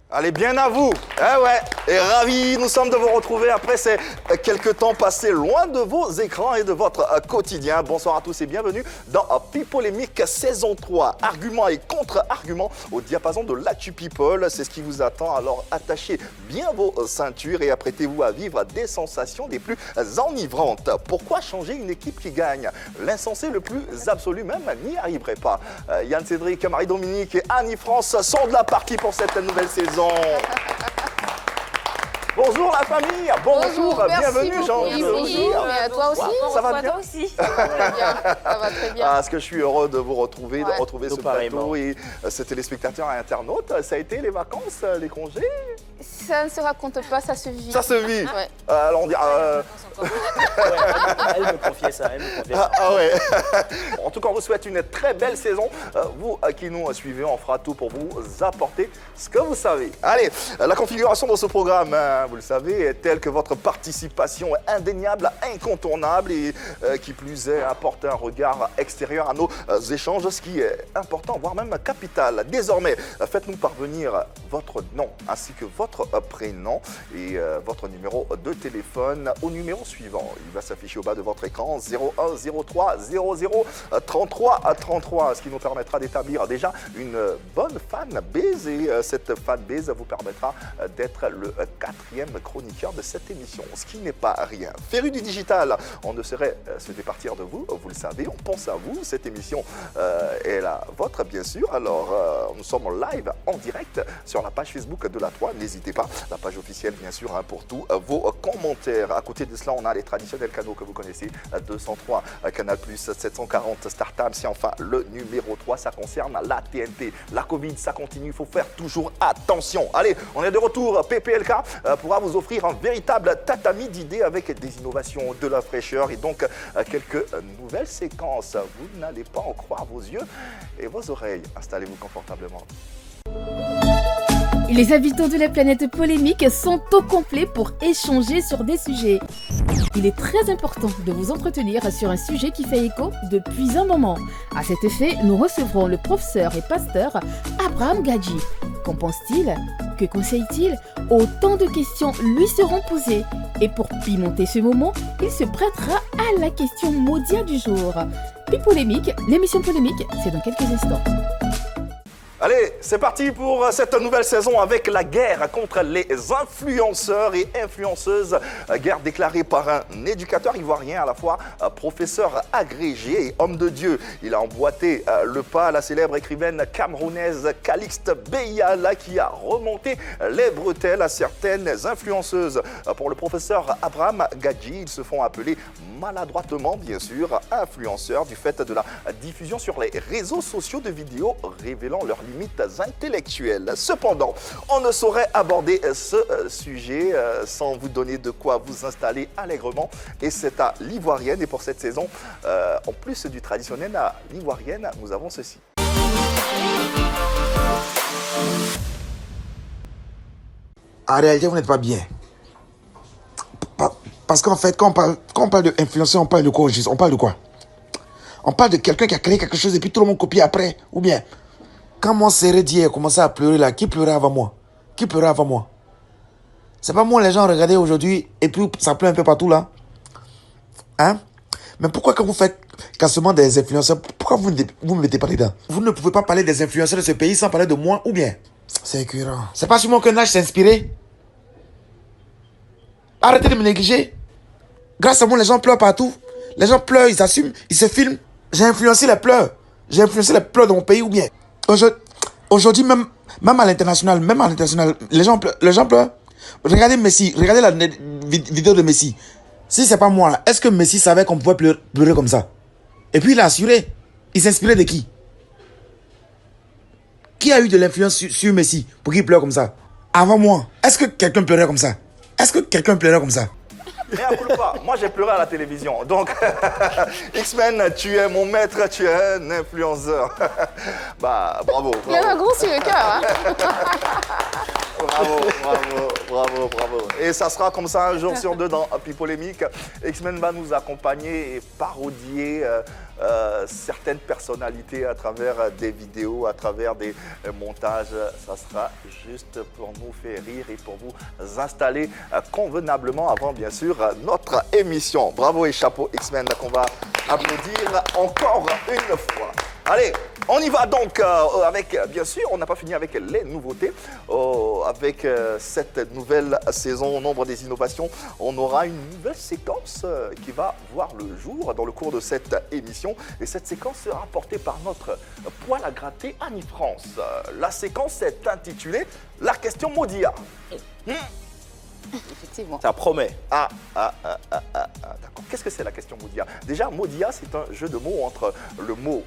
Allez, bien à vous. Eh ouais, et ravis, nous sommes de vous retrouver après ces quelques temps passés loin de vos écrans et de votre quotidien. Bonsoir à tous et bienvenue dans Pipolémique saison 3. Arguments et contre-arguments au diapason de l'actu people. C'est ce qui vous attend, alors attachez bien vos ceintures et apprêtez-vous à vivre des sensations des plus enivrantes. Pourquoi changer une équipe qui gagne? L'insensé le plus absolu même n'y arriverait pas. Yann Cédric, Marie-Dominique et Annie-France sont de la partie pour cette nouvelle saison. Bonjour la famille, bonjour, bienvenue Jean. Bonjour, mais à toi aussi. Ouais, ça va bien aussi. Ça va très bien. Est-ce que je suis heureux de vous retrouver, de retrouver ce plateau et ces téléspectateurs et internautes. Ça a été les vacances, les congés? Ça ne se raconte pas, ça se vit. Ça se vit. Ouais. Alors on dit. Elle me confiait ça, Ouais. En tout cas, on vous souhaite une très belle saison. Vous qui nous suivez, on fera tout pour vous apporter ce que vous savez. Allez, la configuration de ce programme, vous le savez, est telle que votre participation est indéniable, incontournable et qui plus est, apporte un regard extérieur à nos échanges, ce qui est important, voire même capital. Désormais, faites-nous parvenir votre nom ainsi que votre prénom et votre numéro de téléphone au numéro suivant. Il va s'afficher au bas de votre écran 01 03 00 33 33, ce qui nous permettra d'établir déjà une bonne fanbase et cette fanbase vous permettra d'être le quatrième chroniqueur de cette émission, ce qui n'est pas rien. Féru du digital, on ne saurait se départir de vous, vous le savez, on pense à vous, cette émission est la vôtre bien sûr, alors nous sommes en live en direct sur la page Facebook de la 3, n'hésitez pas, la page officielle bien sûr pour tous vos commentaires. À côté de cela, on a les traditionnels canaux que vous connaissez, 203, Canal+, 740, Startime, c'est enfin le numéro 3, ça concerne la TNT. La Covid, ça continue, il faut faire toujours attention. Allez, on est de retour, PPLK pourra vous offrir un véritable tatami d'idées avec des innovations, de la fraîcheur et donc quelques nouvelles séquences. Vous n'allez pas en croire vos yeux et vos oreilles. Installez-vous confortablement. Les habitants de la planète polémique sont au complet pour échanger sur des sujets. Il est très important de vous entretenir sur un sujet qui fait écho depuis un moment. À cet effet, nous recevrons le professeur et pasteur Abraham Gadji. Qu'en pense-t-il? Que conseille-t-il? Autant de questions lui seront posées. Et pour pimenter ce moment, il se prêtera à la question maudite du jour. Puis polémique, l'émission polémique, c'est dans quelques instants. Allez, c'est parti pour cette nouvelle saison avec la guerre contre les influenceurs et influenceuses. Guerre déclarée par un éducateur ivoirien, à la fois professeur agrégé et homme de Dieu. Il a emboîté le pas à la célèbre écrivaine camerounaise Calixte Beyala qui a remonté les bretelles à certaines influenceuses. Pour le professeur Abraham Gadji, ils se font appeler maladroitement, bien sûr, influenceurs du fait de la diffusion sur les réseaux sociaux de vidéos révélant leurs limites intellectuelles. Cependant, on ne saurait aborder ce sujet sans vous donner de quoi vous installer allègrement. Et c'est à l'ivoirienne. Et pour cette saison, en plus du traditionnel à l'ivoirienne, nous avons ceci. En réalité, vous n'êtes pas bien. Parce qu'en fait, quand on parle d'influenceur, on parle de quoi? On parle de quoi? On parle de quelqu'un qui a créé quelque chose et puis tout le monde copie après. Ou bien, quand mon Sérédier a commencé à pleurer là, qui pleurait avant moi? Qui pleurait avant moi? C'est pas moi, les gens regardaient aujourd'hui et puis ça pleut un peu partout là. Hein? Mais pourquoi quand vous faites cassement des influenceurs, pourquoi vous ne me mettez pas dedans? Vous ne pouvez pas parler des influenceurs de ce pays sans parler de moi ou bien? C'est écœurant. C'est pas sur moi que Nash s'est inspiré. Arrêtez de me négliger. Grâce à moi, les gens pleurent partout. Les gens pleurent, ils assument, ils se filment. J'ai influencé les pleurs. J'ai influencé les pleurs de mon pays ou bien. Aujourd'hui, même à l'international, les gens pleurent. Regardez Messi, regardez la vidéo de Messi. Si c'est pas moi, est-ce que Messi savait qu'on pouvait pleurer comme ça? Et puis il a assuré. Il s'inspirait de qui? Qui a eu de l'influence sur Messi pour qu'il pleure comme ça? Avant moi. Est-ce que quelqu'un pleurait comme ça? Est-ce que quelqu'un pleurait comme ça? Moi j'ai pleuré à la télévision, donc X-Men, tu es mon maître, tu es un influenceur. Bah bravo. Il y a un gros sur le cœur. Hein. Bravo. Et ça sera comme ça un jour sur deux dans Pipolémique. X-Men va nous accompagner et parodier certaines personnalités à travers des vidéos, à travers des montages. Ça sera juste pour nous faire rire et pour vous installer convenablement avant, bien sûr, notre émission. Bravo et chapeau X-Men qu'on va applaudir encore une fois. Allez, on y va donc avec, bien sûr, on n'a pas fini avec les nouveautés. Avec cette nouvelle saison au nombre des innovations, on aura une nouvelle séquence qui va voir le jour dans le cours de cette émission. Et cette séquence sera portée par notre poil à gratter Annie-France. La séquence est intitulée « La question Maudia ». Effectivement. Ça promet. D'accord. Qu'est-ce que c'est la question Maudia? Déjà, Maudia, c'est un jeu de mots entre le mot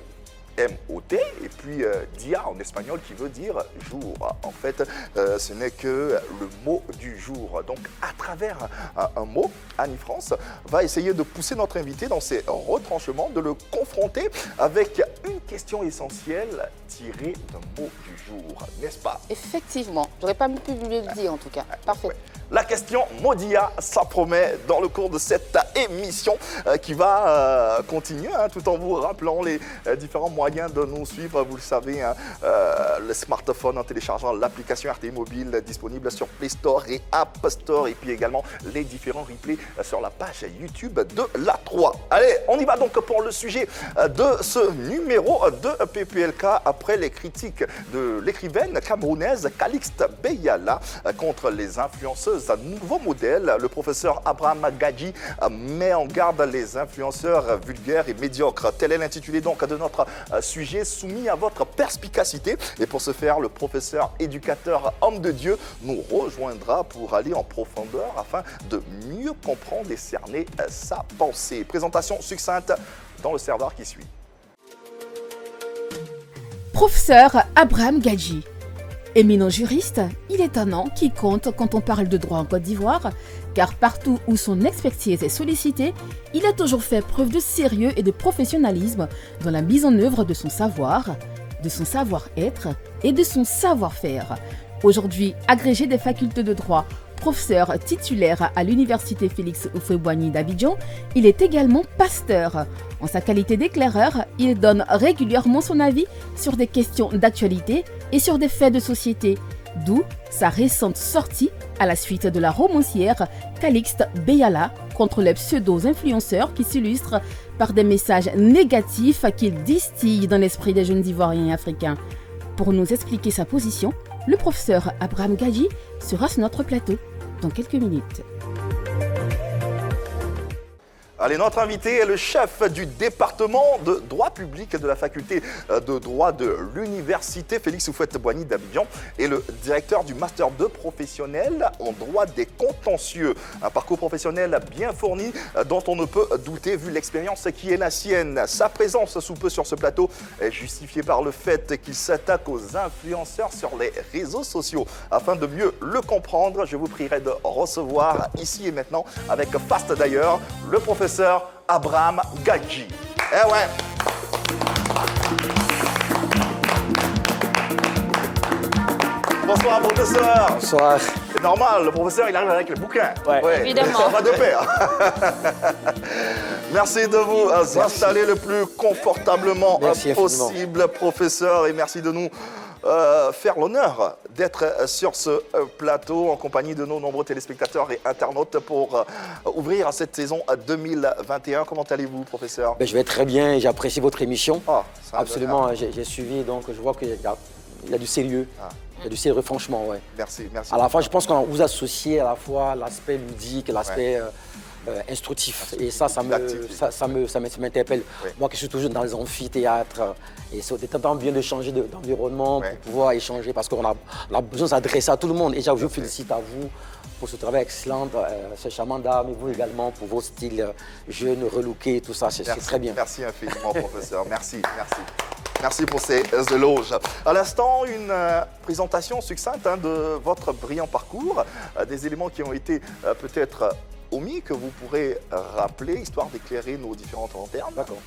M-O-T et puis dia en espagnol qui veut dire jour. En fait, ce n'est que le mot du jour. Donc, à travers un mot, Annie-France va essayer de pousser notre invité dans ses retranchements, de le confronter avec une question essentielle tirée d'un mot du jour, n'est-ce pas? Effectivement. J'aurais pas pu mieux le dire en tout cas. Parfait. Ouais. La question Maudia, ça promet dans le cours de cette émission qui va continuer, tout en vous rappelant les différents moyens de nous suivre. Vous le savez, le smartphone en téléchargeant l'application RTI Mobile disponible sur Play Store et App Store, et puis également les différents replays sur la page YouTube de la 3. Allez, on y va donc pour le sujet de ce numéro de PPLK après les critiques de l'écrivaine camerounaise Calixte Beyala contre les influenceuses à nouveau modèle. Le professeur Abraham Gadji met en garde les influenceurs vulgaires et médiocres. Tel est l'intitulé donc de notre sujet soumis à votre perspicacité. Et pour ce faire, le professeur éducateur homme de Dieu nous rejoindra pour aller en profondeur afin de mieux comprendre et cerner sa pensée. Présentation succincte dans le serveur qui suit. Professeur Abraham Gadji. Éminent juriste, il est un nom qui compte quand on parle de droit en Côte d'Ivoire, car partout où son expertise est sollicitée, il a toujours fait preuve de sérieux et de professionnalisme dans la mise en œuvre de son savoir, de son savoir-être et de son savoir-faire. Aujourd'hui, agrégé des facultés de droit, professeur titulaire à l'université Félix Houphouët-Boigny d'Abidjan, il est également pasteur. En sa qualité d'éclaireur, il donne régulièrement son avis sur des questions d'actualité et sur des faits de société, d'où sa récente sortie à la suite de la romancière Calixte Beyala contre les pseudo-influenceurs qui s'illustrent par des messages négatifs qu'il distille dans l'esprit des jeunes Ivoiriens et Africains. Pour nous expliquer sa position, le professeur Abraham Gadji sera sur notre plateau dans quelques minutes. Allez, notre invité est le chef du département de droit public de la faculté de droit de l'université Félix Houphouët-Boigny d'Abidjan et le directeur du master 2 professionnel en droit des contentieux. Un parcours professionnel bien fourni dont on ne peut douter vu l'expérience qui est la sienne. Sa présence sous peu sur ce plateau est justifiée par le fait qu'il s'attaque aux influenceurs sur les réseaux sociaux. Afin de mieux le comprendre, je vous prierai de recevoir ici et maintenant, avec faste d'ailleurs, le professeur Abraham Gadji. Eh ouais. Bonsoir professeur. Bonsoir. C'est normal, le professeur il arrive avec le bouquin. Ouais. Évidemment. Ça va de pair. Merci de vous installer le plus confortablement possible, professeur, et merci de nous faire l'honneur d'être sur ce plateau en compagnie de nos nombreux téléspectateurs et internautes pour ouvrir cette saison 2021. Comment allez-vous, professeur? Je vais très bien et j'apprécie votre émission. Oh, absolument, j'ai suivi, donc je vois qu'il y a du sérieux. Il y a du sérieux, franchement, ouais. Merci. À la fois, je pense qu'on vous associe à la fois l'aspect ludique et l'aspect instructif. Et ça m'interpelle. Oui. Moi qui suis toujours dans les amphithéâtres, et c'est temps bien de changer d'environnement pour pouvoir échanger, parce qu'on a besoin de s'adresser à tout le monde. Et je vous félicite à vous pour ce travail excellent, ce charmant dame, et vous également pour vos styles jeunes, relookés, tout ça, c'est très bien. Merci infiniment, professeur. Merci. Merci pour ces éloges. À l'instant, une présentation succincte de votre brillant parcours, des éléments qui ont été peut-être omis, que vous pourrez rappeler, histoire d'éclairer nos différentes lanternes. D'accord.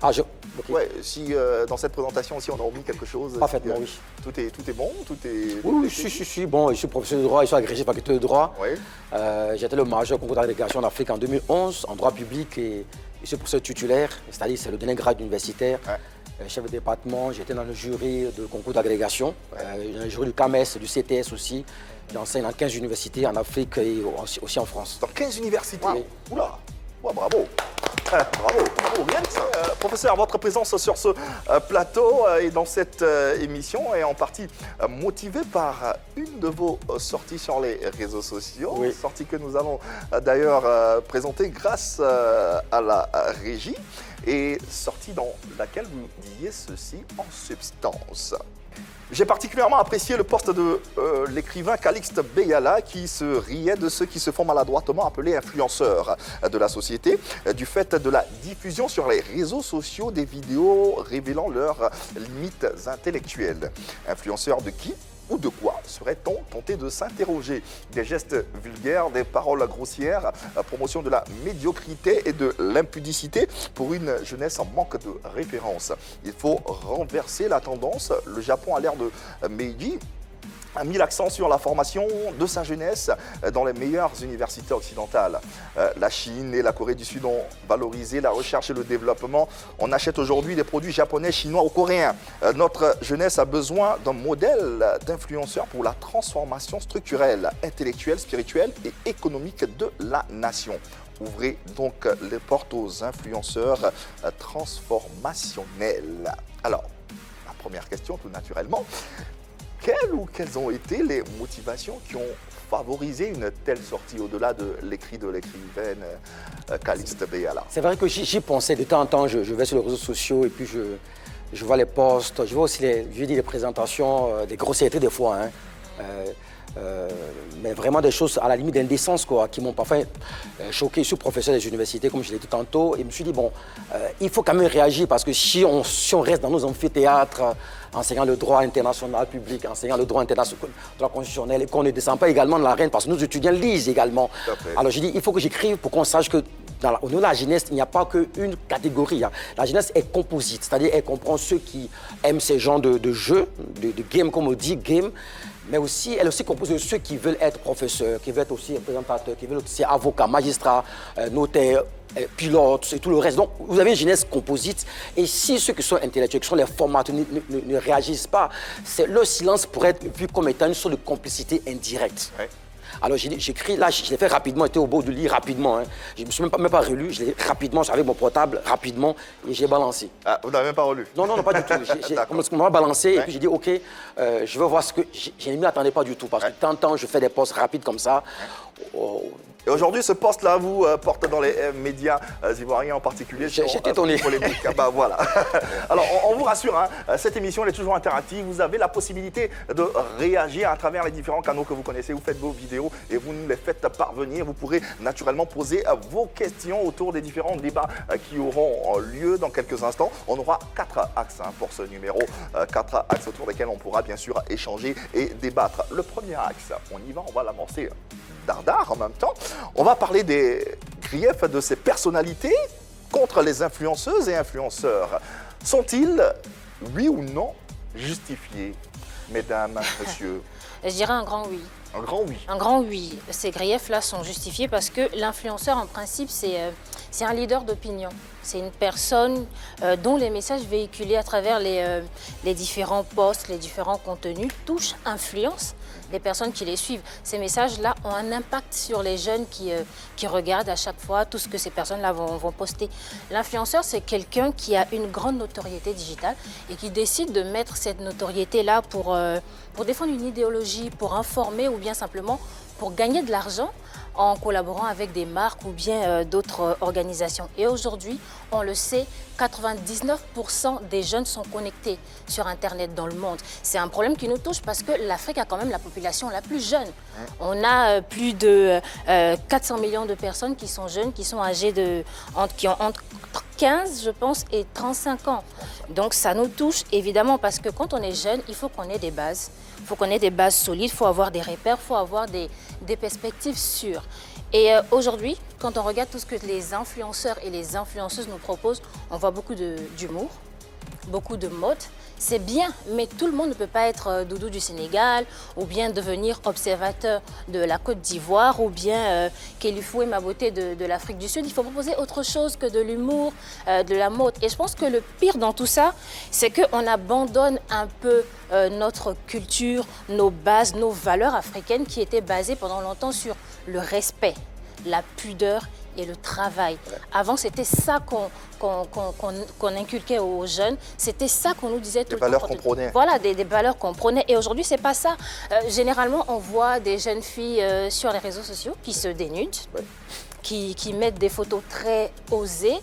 Ok. Ouais, si dans cette présentation aussi on a omis quelque chose. Parfaitement, oui. Tout est bon, tout est. Oui, si. Bon, je suis professeur de droit, je suis agrégé faculté de droit. Oui. J'étais le major concours d'agrégation en Afrique en 2011 en droit public et je suis professeur titulaire, c'est-à-dire c'est le dernier grade universitaire. Chef de département, j'étais dans le jury de concours d'agrégation, dans le jury du CAMES, du CTS aussi. J'enseigne dans 15 universités en Afrique et aussi en France. Dans 15 universités. Oui. Oula, ouais, bravo. Bravo, rien que ça. Professeur, votre présence sur ce plateau et dans cette émission est en partie motivée par une de vos sorties sur les réseaux sociaux, Oui. sortie que nous avons d'ailleurs présentée grâce à la régie et sortie dans laquelle vous disiez ceci en substance. J'ai particulièrement apprécié le poste de l'écrivain Calixte Beyala qui se riait de ceux qui se font maladroitement appeler influenceurs de la société du fait de la diffusion sur les réseaux sociaux des vidéos révélant leurs limites intellectuelles. Influenceurs de qui ? Ou de quoi serait-on tenté de s'interroger? Des gestes vulgaires, des paroles grossières, promotion de la médiocrité et de l'impudicité pour une jeunesse en manque de référence. Il faut renverser la tendance. Le Japon, à l'ère de Meiji, a mis l'accent sur la formation de sa jeunesse dans les meilleures universités occidentales. La Chine et la Corée du Sud ont valorisé la recherche et le développement. On achète aujourd'hui des produits japonais, chinois ou coréens. Notre jeunesse a besoin d'un modèle d'influenceur pour la transformation structurelle, intellectuelle, spirituelle et économique de la nation. Ouvrez donc les portes aux influenceurs transformationnels. Alors, la première question, tout naturellement, quelles ont été les motivations qui ont favorisé une telle sortie au-delà de l'écrit de l'écrivaine Calixte Beyala? C'est vrai que j'y pensais de temps en temps, je vais sur les réseaux sociaux et puis je vois les posts, je vois aussi les présentations, des grossièretés des fois, mais vraiment des choses à la limite d'indécence qui m'ont parfois choqué. Je suis professeur des universités, comme je l'ai dit tantôt, et je me suis dit, bon, il faut quand même réagir parce que si on reste dans nos amphithéâtres, enseignant le droit international public, enseignant le droit international, le droit constitutionnel, et qu'on ne descend pas également de l'arène parce que nos étudiants lisent également. Alors j'ai dit, il faut que j'écrive pour qu'on sache que au niveau de la jeunesse, il n'y a pas qu'une catégorie. La jeunesse est composite, c'est-à-dire elle comprend ceux qui aiment ces genres de jeux, de game, comme on dit, game, mais aussi, elle est aussi composée de ceux qui veulent être professeurs, qui veulent être aussi représentateurs, qui veulent être avocats, magistrats, notaires, pilotes et tout le reste. Donc, vous avez une jeunesse composite. Et si ceux qui sont intellectuels, qui sont les formateurs, ne réagissent pas, leur silence pourrait être vu comme étant une sorte de complicité indirecte. Ouais. Alors j'écris, là je l'ai fait rapidement, j'étais au bord du lit rapidement. Je ne me suis même pas relu, je l'ai rapidement, j'avais mon portable rapidement et j'ai balancé. Ah, vous n'avez même pas relu? Non, pas du tout. On m'a balancé et puis j'ai dit ok, je veux voir ce que... Je ne m'y attendais pas du tout parce que de temps en temps je fais des posts rapides comme ça. Et aujourd'hui, ce poste-là vous porte dans les médias ivoiriens en particulier. J'étais étonné. Ah bah voilà. Alors, on vous rassure, cette émission elle est toujours interactive. Vous avez la possibilité de réagir à travers les différents canaux que vous connaissez. Vous faites vos vidéos et vous nous les faites parvenir. Vous pourrez naturellement poser vos questions autour des différents débats qui auront lieu dans quelques instants. On aura 4 axes pour ce numéro. 4 axes autour desquels on pourra bien sûr échanger et débattre. Le premier axe, on va l'amorcer dardard en même temps. On va parler des griefs de ces personnalités contre les influenceuses et influenceurs. Sont-ils, oui ou non, justifiés, mesdames, messieurs? Je dirais un grand oui. Un grand oui. Un grand oui. Ces griefs-là sont justifiés parce que l'influenceur, en principe, c'est un leader d'opinion. C'est une personne dont les messages véhiculés à travers les différents posts, les différents contenus touchent, influencent les personnes qui les suivent. Ces messages-là ont un impact sur les jeunes qui regardent à chaque fois tout ce que ces personnes-là vont poster. L'influenceur, c'est quelqu'un qui a une grande notoriété digitale et qui décide de mettre cette notoriété-là pour défendre une idéologie, pour informer ou bien simplement pour gagner de l'argent en collaborant avec des marques ou bien d'autres organisations. Et aujourd'hui, on le sait, 99% des jeunes sont connectés sur Internet dans le monde. C'est un problème qui nous touche parce que l'Afrique a quand même la population la plus jeune. On a plus de 400 millions de personnes qui sont jeunes, qui sont âgées qui ont entre 15, je pense, et 35 ans. Donc ça nous touche évidemment parce que quand on est jeune, il faut qu'on ait des bases. Il faut qu'on ait des bases solides, il faut avoir des repères, il faut avoir des perspectives sûres. Et aujourd'hui, quand on regarde tout ce que les influenceurs et les influenceuses nous proposent, on voit beaucoup d'humour, beaucoup de mode. C'est bien, mais tout le monde ne peut pas être doudou du Sénégal ou bien devenir observateur de la Côte d'Ivoire ou bien Kelifou et ma beauté de l'Afrique du Sud. Il faut proposer autre chose que de l'humour, de la mode. Et je pense que le pire dans tout ça, c'est qu'on abandonne un peu notre culture, nos bases, nos valeurs africaines qui étaient basées pendant longtemps sur le respect, la pudeur et le travail. Avant, c'était ça qu'on inculquait aux jeunes. C'était ça qu'on nous disait tout le temps. Des valeurs qu'on prônait. Voilà, des valeurs qu'on prônait. Et aujourd'hui, c'est pas ça. Généralement, on voit des jeunes filles sur les réseaux sociaux qui se dénudent. Ouais. Qui mettent des photos très osées,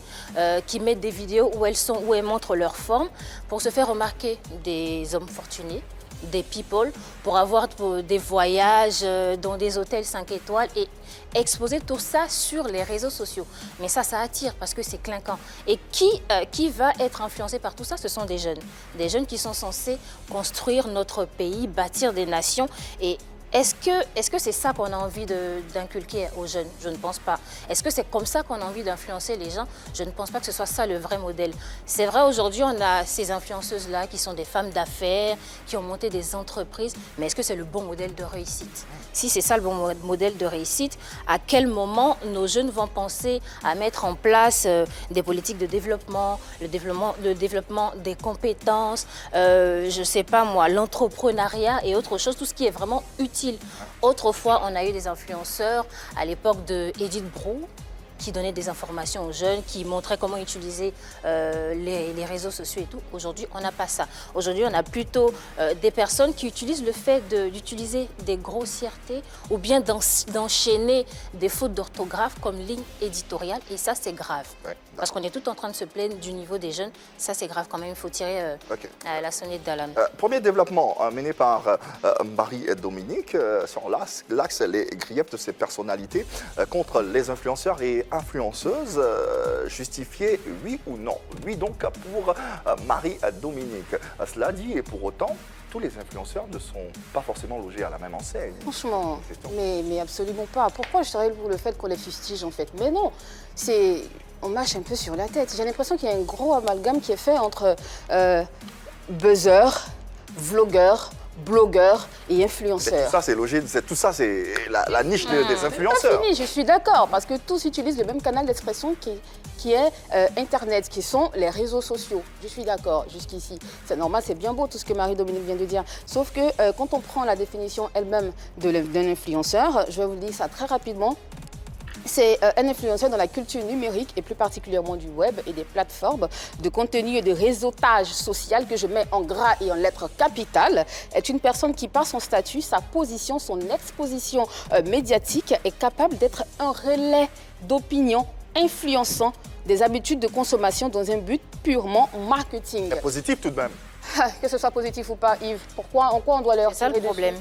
qui mettent des vidéos où elles montrent leur forme pour se faire remarquer des hommes fortunés, des people, pour avoir des voyages dans des hôtels 5 étoiles et exposer tout ça sur les réseaux sociaux. Mais ça attire parce que c'est clinquant. Et qui va être influencé par tout ça? Ce sont des jeunes qui sont censés construire notre pays, bâtir des nations. Et est-ce que c'est ça qu'on a envie d'inculquer aux jeunes? Je ne pense pas. Est-ce que c'est comme ça qu'on a envie d'influencer les gens? Je ne pense pas que ce soit ça le vrai modèle. C'est vrai, aujourd'hui, on a ces influenceuses-là qui sont des femmes d'affaires, qui ont monté des entreprises, mais est-ce que c'est le bon modèle de réussite? Si c'est ça le bon modèle de réussite, à quel moment nos jeunes vont penser à mettre en place des politiques de développement, le développement des compétences, je ne sais pas moi, l'entrepreneuriat et autre chose, tout ce qui est vraiment utile. Autrefois, on a eu des influenceurs à l'époque de Edith Brou qui donnait des informations aux jeunes, qui montraient comment utiliser les réseaux sociaux et tout. Aujourd'hui, on n'a pas ça. Aujourd'hui, on a plutôt des personnes qui utilisent le fait d'utiliser des grossièretés ou bien d'enchaîner des fautes d'orthographe comme ligne éditoriale. Et ça, c'est grave. Ouais, parce qu'on est tout en train de se plaindre du niveau des jeunes. Ça, c'est grave quand même. Il faut tirer la sonnette d'alarme. Premier développement mené par Marie et Dominique sur l'axe les griefs de ces personnalités contre les influenceurs et influenceuse, justifiée, oui ou non? Oui donc pour Marie-Dominique. Cela dit, et pour autant, tous les influenceurs ne sont pas forcément logés à la même enseigne. Franchement, mais absolument pas. Pourquoi je serais pour le fait qu'on les fustige en fait? Mais non, on mâche un peu sur la tête. J'ai l'impression qu'il y a un gros amalgame qui est fait entre buzzers, vlogueurs, blogueurs et influenceurs. Tout ça, c'est logé, tout ça, c'est la niche des influenceurs. Pas fini, je suis d'accord, parce que tous utilisent le même canal d'expression qui est Internet, qui sont les réseaux sociaux. Je suis d'accord jusqu'ici. C'est normal, c'est bien beau tout ce que Marie-Dominique vient de dire. Sauf que quand on prend la définition elle-même d'un influenceur, je vais vous dire ça très rapidement. C'est un influenceur dans la culture numérique et plus particulièrement du web et des plateformes de contenu et de réseautage social que je mets en gras et en lettres capitales, est une personne qui, par son statut, sa position, son exposition médiatique, est capable d'être un relais d'opinion influençant des habitudes de consommation dans un but purement marketing. C'est positif tout de même. Que ce soit positif ou pas, Yves, en quoi on doit leur tirer dessus? C'est ça le problème.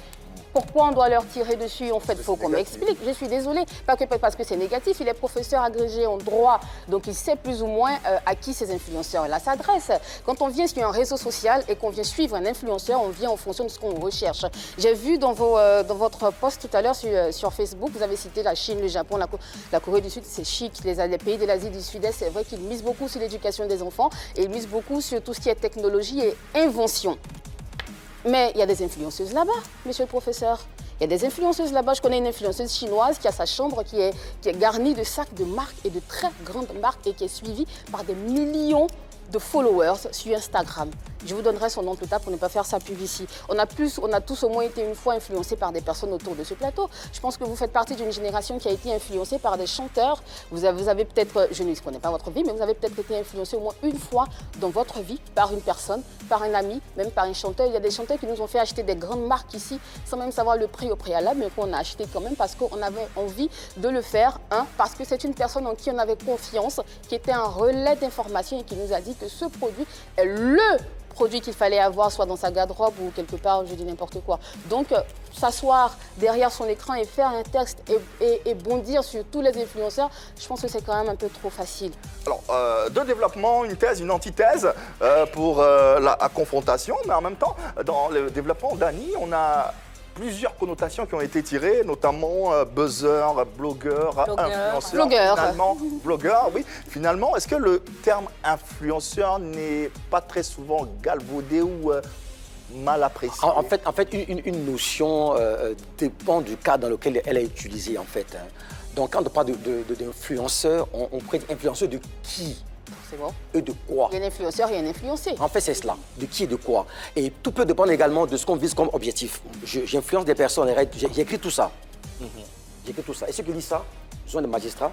Pourquoi on doit leur tirer dessus? En fait, il faut qu'on m'explique. Je suis désolée. Pas que parce que c'est négatif. Il est professeur agrégé en droit. Donc, il sait plus ou moins à qui ces influenceurs-là s'adressent. Quand on vient sur un réseau social et qu'on vient suivre un influenceur, on vient en fonction de ce qu'on recherche. J'ai vu dans votre post tout à l'heure sur Facebook, vous avez cité la Chine, le Japon, la Corée du Sud. C'est chic. Les pays de l'Asie du Sud-Est, c'est vrai qu'ils misent beaucoup sur l'éducation des enfants et ils misent beaucoup sur tout ce qui est technologie et invention. Mais il y a des influenceuses là-bas, monsieur le professeur. Il y a des influenceuses là-bas. Je connais une influenceuse chinoise qui a sa chambre qui est garnie de sacs de marques et de très grandes marques et qui est suivie par des millions de followers sur Instagram. Je vous donnerai son nom plus tard pour ne pas faire sa pub ici. On a tous au moins été une fois influencés par des personnes autour de ce plateau. Je pense que vous faites partie d'une génération qui a été influencée par des chanteurs. Vous avez peut-être, je ne connais pas votre vie, mais vous avez peut-être été influencé au moins une fois dans votre vie par une personne, par un ami, même par un chanteur. Il y a des chanteurs qui nous ont fait acheter des grandes marques ici sans même savoir le prix au préalable, mais qu'on a acheté quand même parce qu'on avait envie de le faire. Parce que c'est une personne en qui on avait confiance, qui était un relais d'information et qui nous a dit que ce produit est le produit qu'il fallait avoir, soit dans sa garde-robe ou quelque part, je dis n'importe quoi. Donc, s'asseoir derrière son écran et faire un texte et bondir sur tous les influenceurs, je pense que c'est quand même un peu trop facile. Alors, deux développements, une thèse, une antithèse pour la confrontation, mais en même temps, dans le développement d'Annie, on a plusieurs connotations qui ont été tirées, notamment buzzer, blogueur, influenceur. Finalement, blogueur, oui. Finalement, est-ce que le terme influenceur n'est pas très souvent galvaudé ou mal apprécié? En fait, une notion dépend du cas dans lequel elle est utilisée, en fait. Donc, quand on parle d'influenceur, on pourrait dire influenceur de qui? C'est bon. Et de quoi? Il y a un influenceur, il y a un influencé. En fait, c'est cela. De qui et de quoi? Et tout peut dépendre également de ce qu'on vise comme objectif. J'influence des personnes, j'écris tout ça. J'écris tout ça. Et ceux qui lisent ça, ce sont des magistrats,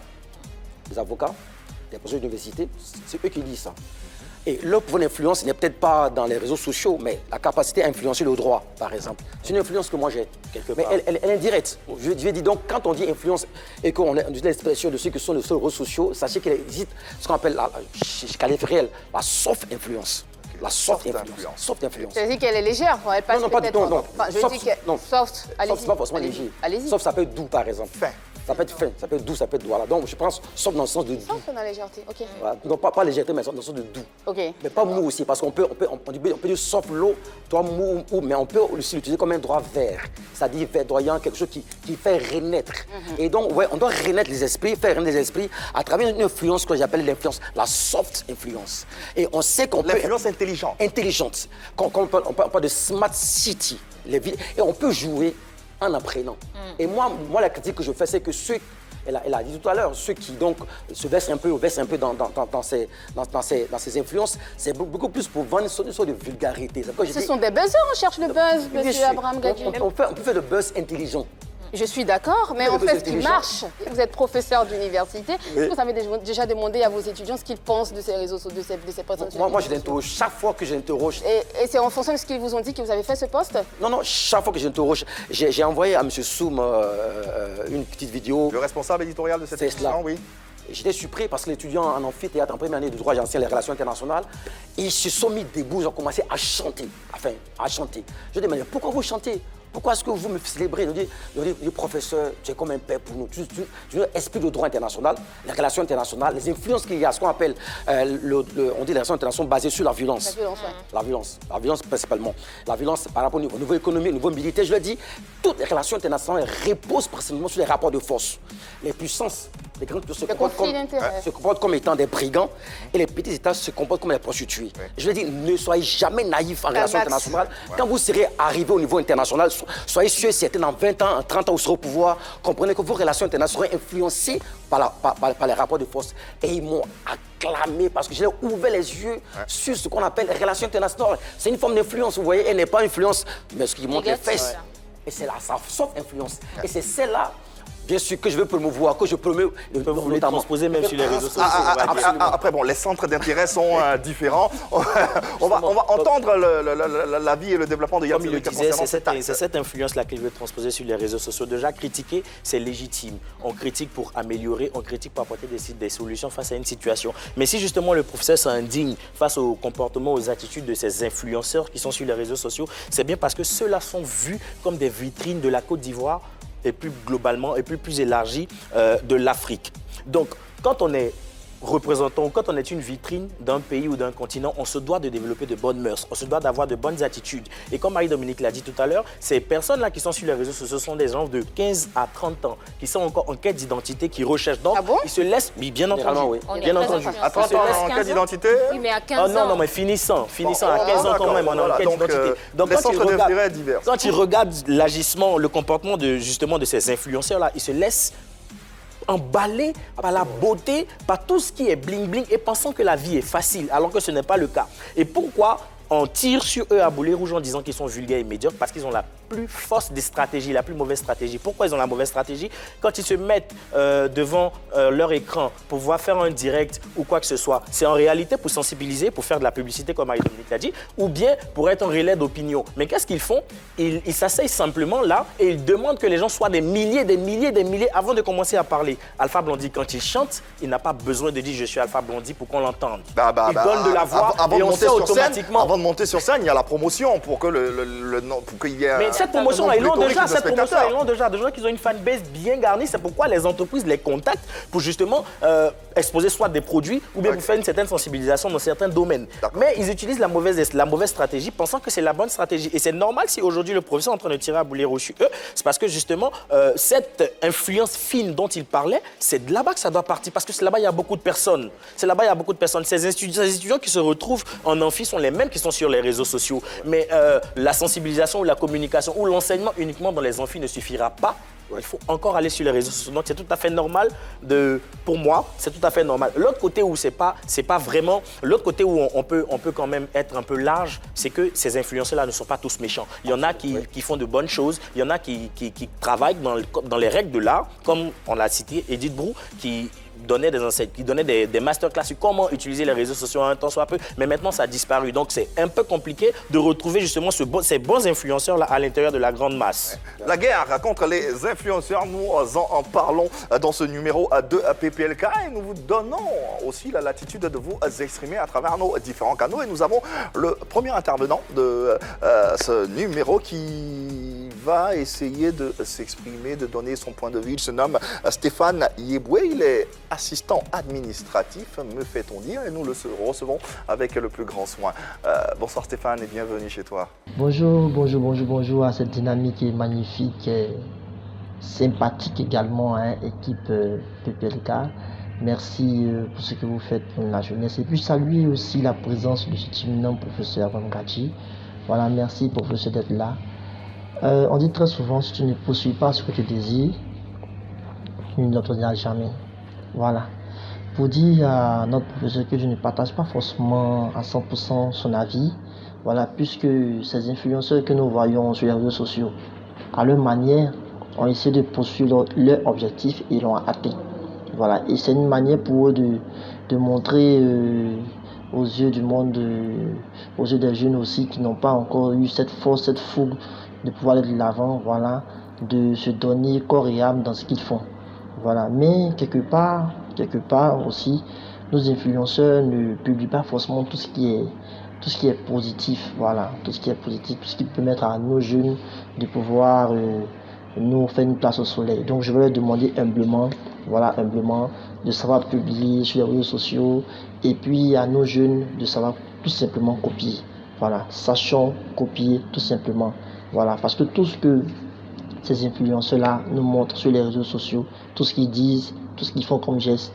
des avocats, des professeurs d'université, c'est eux qui lisent ça. Et leur pouvoir d'influence n'est peut-être pas dans les réseaux sociaux, mais la capacité à influencer le droit, par exemple. C'est une influence que moi j'ai, mais elle est indirecte. Je vais dire donc, quand on dit influence et qu'on utilise l'expression de ceux qui sont sur les réseaux sociaux, sachez qu'il existe ce qu'on appelle, je qualifierais la soft influence. La soft influence. Soft influence. C'est-à-dire qu'elle est légère, elle passe non, pas du tout, non. Enfin, je dis que soft, allez-y. Soft, c'est pas forcément léger. Allez-y. Soft, ça peut être doux, par exemple. Fin. Ça peut être fin, ça peut être doux, ça peut être doux. Voilà. Donc, je pense soft dans le sens de doux. Soft dans la légèreté, ok. Voilà. Non, pas légèreté, mais dans le sens de doux. Ok. Mais pas mou aussi, parce qu'on peut dire soft l'eau, toi mou, mais on peut aussi l'utiliser comme un droit vert. C'est-à-dire verdoyant, quelque chose qui fait renaître. Et donc, ouais, on doit renaître les esprits, faire renaître les esprits à travers une influence que j'appelle l'influence, la soft influence. Et on sait qu'on peut... L'influence intelligente. Intelligente. On parle de smart city. Et on peut jouer en apprenant. Et moi, la critique que je fais, c'est que ceux, elle a dit tout à l'heure, ceux qui donc se versent un peu dans ces influences, c'est beaucoup plus pour vendre une sorte de vulgarité. Ce sont des buzzers, on cherche le buzz, monsieur Abraham Gadji. On peut faire le buzz intelligent. Je suis d'accord, mais en fait, ce qui marche, vous êtes professeur d'université, vous avez déjà demandé à vos étudiants ce qu'ils pensent de ces réseaux sociaux, de ces posts. Moi, je l'interroge chaque fois que j'interroge. Et c'est en fonction de ce qu'ils vous ont dit que vous avez fait ce poste? Non, chaque fois que j'interroge, j'ai envoyé à M. Soum une petite vidéo. Le responsable éditorial de cette émission, oui. J'étais surpris parce que les étudiants en amphithéâtre en première année de droit ancien les relations internationales, ils se sont mis debout, ils ont commencé à chanter. Je dis, mais pourquoi vous chantez? Pourquoi est-ce que vous me célébrez? Je dis, professeur, tu es comme un père pour nous. Tu esprit de droit international, les relations internationales, les influences qu'il y a, ce qu'on appelle, on dit les relations internationales basées sur la violence. La violence, oui. La violence principalement. La violence par rapport au niveau économique, au niveau militaire, je le dis, toutes les relations internationales reposent principalement sur les rapports de force. Les puissances, les grandes puissances se comportent comme étant des brigands et les petits États se comportent comme des prostituées. Oui. Je le dis, ne soyez jamais naïfs en relations internationales. Quand vous serez arrivé au niveau international, soyez sûr et certain, dans 20 ans, en 30 ans, vous serez au pouvoir, comprenez que vos relations internationales seront influencées par les rapports de force. Et ils m'ont acclamé parce que j'ai ouvert les yeux sur ce qu'on appelle les relations internationales. C'est une forme d'influence, vous voyez, elle n'est pas influence, mais ce qui montre les fesses. Et c'est la soft influence. Et c'est celle-là, bien sûr, que je veux promouvoir, que je promeux. Vous voulez transposer même sur les réseaux sociaux. Après, bon, les centres d'intérêt sont différents. On va entendre la vie et le développement de Yann. Comme il le disait, c'est cette influence-là qu'il veut transposer sur les réseaux sociaux. Déjà, critiquer, c'est légitime. On critique pour améliorer, on critique pour apporter des solutions face à une situation. Mais si justement le professeur s'indigne face au comportement, aux attitudes de ces influenceurs qui sont sur les réseaux sociaux, c'est bien parce que ceux-là sont vus comme des vitrines de la Côte d'Ivoire et plus globalement et plus élargie de l'Afrique. Donc, quand on est représentant, quand on est une vitrine d'un pays ou d'un continent, on se doit de développer de bonnes mœurs, on se doit d'avoir de bonnes attitudes. Et comme Marie-Dominique l'a dit tout à l'heure, ces personnes-là qui sont sur les réseaux sociaux sont des gens de 15 à 30 ans, qui sont encore en quête d'identité, qui recherchent. Donc, ils se laissent, bien entendu. Oui. Bien entendu. À 30 ans, en quête d'identité? Oui, mais à 15 ans. Non, mais finissant à 15 ans quand même, on est en quête d'identité. Donc, les centres d'intérêt divers. Quand ils regardent l'agissement, le comportement de ces influenceurs-là, ils se laissent emballés par la beauté, par tout ce qui est bling-bling et pensant que la vie est facile, alors que ce n'est pas le cas. Et pourquoi on tire sur eux à boulet rouge en disant qu'ils sont vulgaires et médiocres? Parce qu'ils ont la plus fausse des stratégies, la plus mauvaise stratégie. Pourquoi ils ont la mauvaise stratégie? Quand ils se mettent devant leur écran pour pouvoir faire un direct ou quoi que ce soit, c'est en réalité pour sensibiliser, pour faire de la publicité comme Marie-Dominique l'a dit, ou bien pour être un relais d'opinion. Mais qu'est-ce qu'ils font? Ils s'asseyent simplement là et ils demandent que les gens soient des milliers avant de commencer à parler. Alpha Blondy, quand il chante, il n'a pas besoin de dire « je suis Alpha Blondy » pour qu'on l'entende. Il donne de la voix et on sait automatiquement... Avant de monter sur scène, il y a la promotion pour que qu'il y ait... Mais cette promotion, ils l'ont déjà. Cette promotion, spectateurs. ils l'ont déjà. Des gens qui ont une fanbase bien garnie. C'est pourquoi les entreprises les contactent pour justement exposer soit des produits ou bien pour faire une certaine sensibilisation dans certains domaines. Mais ils utilisent la mauvaise stratégie, pensant que c'est la bonne stratégie. Et c'est normal si aujourd'hui le professeur est en train de tirer à boulet rouge sur eux, c'est parce que justement, cette influence fine dont il parlait, c'est de là-bas que ça doit partir. Parce que c'est là-bas il y a beaucoup de personnes. C'est là-bas il y a beaucoup de personnes. Ces étudiants qui se retrouvent en amphi sont les mêmes qui sont sur les réseaux sociaux. Mais la sensibilisation ou la communication ou l'enseignement uniquement dans les amphis ne suffira pas. Il faut encore aller sur les réseaux sociaux. Donc c'est tout à fait normal pour moi, c'est tout à fait normal. L'autre côté où c'est pas vraiment, l'autre côté où on peut quand même être un peu large, c'est que ces influenceurs-là ne sont pas tous méchants. Il y en a qui font de bonnes choses, il y en a qui travaillent dans les règles de l'art, comme on l'a cité, Edith Brou, qui donnait des masterclass sur comment utiliser les réseaux sociaux un temps soit peu, mais maintenant ça a disparu. Donc c'est un peu compliqué de retrouver justement ces bons influenceurs-là à l'intérieur de la grande masse. La guerre contre les influenceurs, nous en parlons dans ce numéro de PPLK et nous vous donnons aussi la latitude de vous exprimer à travers nos différents canaux. Et nous avons le premier intervenant de ce numéro qui va essayer de s'exprimer, de donner son point de vue. Il se nomme Stéphane Yeboué. Il est assistant administratif, me fait-on dire, et nous le recevons avec le plus grand soin. Bonsoir Stéphane et bienvenue chez toi. Bonjour à cette dynamique qui est magnifique, sympathique également, hein, équipe PPLK. Merci pour ce que vous faites pour la jeunesse. Et puis saluer aussi la présence de cet éminent professeur Vangadji. Voilà, merci professeur d'être là. On dit très souvent, si tu ne poursuis pas ce que tu désires, tu ne l'obtiendras jamais. Voilà. Pour dire à notre professeur que je ne partage pas forcément à 100% son avis, voilà, puisque ces influenceurs que nous voyons sur les réseaux sociaux, à leur manière, ont essayé de poursuivre leur objectif et l'ont atteint. Voilà. Et c'est une manière pour eux de montrer aux yeux du monde, aux yeux des jeunes aussi qui n'ont pas encore eu cette force, cette fougue de pouvoir aller de l'avant, voilà, de se donner corps et âme dans ce qu'ils font. Voilà. Mais quelque part aussi, nos influenceurs ne publient pas forcément tout ce qui est positif, voilà, tout ce qui peut permettre à nos jeunes de pouvoir nous faire une place au soleil. Donc je vais leur demander humblement, de savoir publier sur les réseaux sociaux et puis à nos jeunes de savoir tout simplement copier. Voilà, sachons copier tout simplement. Voilà, parce que tout ce que ces influenceurs-là nous montrent sur les réseaux sociaux, tout ce qu'ils disent, tout ce qu'ils font comme geste,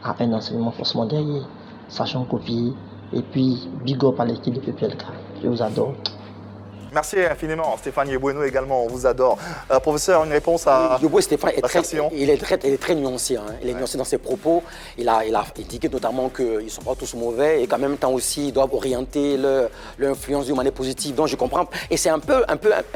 a un enseignement forcément derrière. Sachons copier. Et puis, big up à l'équipe de PPLK. Je vous adore. Merci infiniment, Stéphane Yeboué, nous également, on vous adore. Professeur, une réponse à Yeboué, Stéphane il est très nuancé. Hein. Il est nuancé dans ses propos. Il a indiqué notamment qu'ils ne sont pas tous mauvais et qu'en même temps aussi, ils doivent orienter leur influence d'une manière positive. Donc je comprends. Et c'est un peu,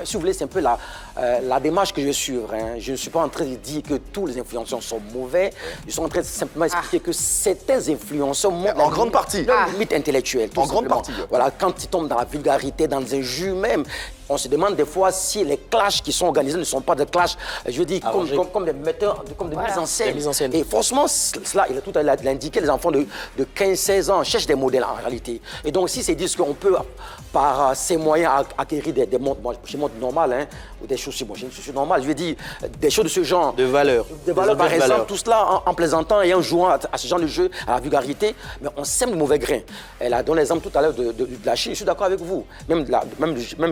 si vous voulez, c'est un peu la démarche que je vais suivre. Hein. Je ne suis pas en train de dire que tous les influenceurs sont mauvais. Je suis en train de simplement expliquer que certains influenceurs montrent en grande partie leur limite intellectuelle. En grande partie. Voilà, quand ils tombent dans la vulgarité, dans les injures même, on se demande des fois si les clashs qui sont organisés ne sont pas des clashs, je veux dire, comme des metteurs, comme des mises en scène. Et franchement, cela, il a indiqué, les enfants de 15-16 ans cherchent des modèles en réalité. Et donc, si c'est dire qu'on peut, par ces moyens, acquérir des montres, bon, je montre normal, hein, ou des chaussures, bon, j'ai une chaussure normale, je veux dire, des choses de ce genre. De valeur. Des valeurs, par exemple, tout cela en plaisantant et en jouant à ce genre de jeu, à la vulgarité, mais on sème le mauvais grain. Elle a donné l'exemple tout à l'heure de la Chine, je suis d'accord avec vous, même de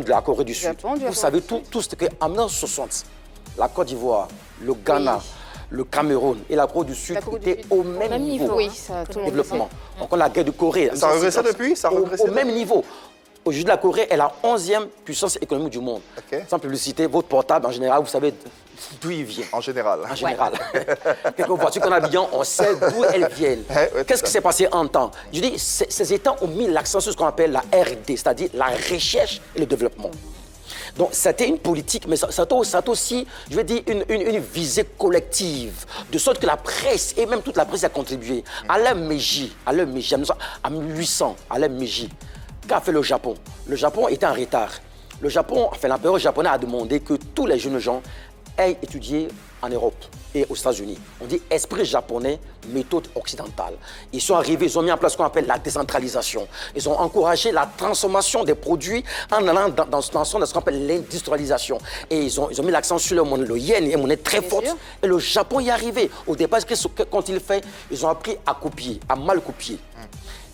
la Corée du Sud. Vous savez tout ce qu'en 1960, la Côte d'Ivoire, le Ghana, le Cameroun et la Corée du Sud étaient au même niveau de développement. Donc la guerre de Corée... Ça a régressé depuis au même niveau. Aujourd'hui, la Corée est la 11e puissance économique du monde. Sans publicité, votre portable, en général, vous savez d'où il vient. En général. En général. Quelques voitures qu'on a bien, on sait d'où elles viennent. Qu'est-ce qui s'est passé en temps? Je dis, ces États ont mis l'accent sur ce qu'on appelle la R&D, c'est-à-dire la recherche et le développement. Donc, c'était une politique, mais ça a aussi, je veux dire, une visée collective, de sorte que la presse, et même toute la presse a contribué. Alain Meiji, en 1800, Alain Meiji, qu'a fait le Japon? Le Japon était en retard. Le Japon, enfin l'empereur japonais a demandé que tous les jeunes gens aient étudié en Europe et aux États-Unis. On dit esprit japonais, méthode occidentale. Ils sont arrivés, ils ont mis en place ce qu'on appelle la décentralisation. Ils ont encouragé la transformation des produits en allant dans ce qu'on appelle l'industrialisation. Et ils ont mis l'accent sur le yen, une monnaie très forte. Et le Japon y est arrivé. Au départ, quand ils fait, ils ont appris à copier, à mal copier.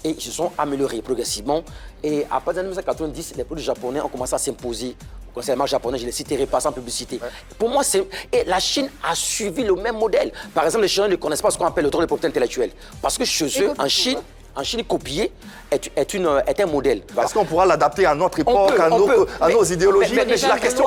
Et ils se sont améliorés progressivement. Et à partir de 1990, les produits japonais ont commencé à s'imposer. Concernant japonais, je les citerai pas sans publicité. Ouais. Pour moi, et la Chine a suivi le même modèle. Par exemple, les Chinois ne connaissent pas ce qu'on appelle le droit de propriété intellectuelle. Parce que chez eux, en Chine, copier est un modèle. Parce qu'on pourra l'adapter à notre époque, à nos idéologies. Mais la question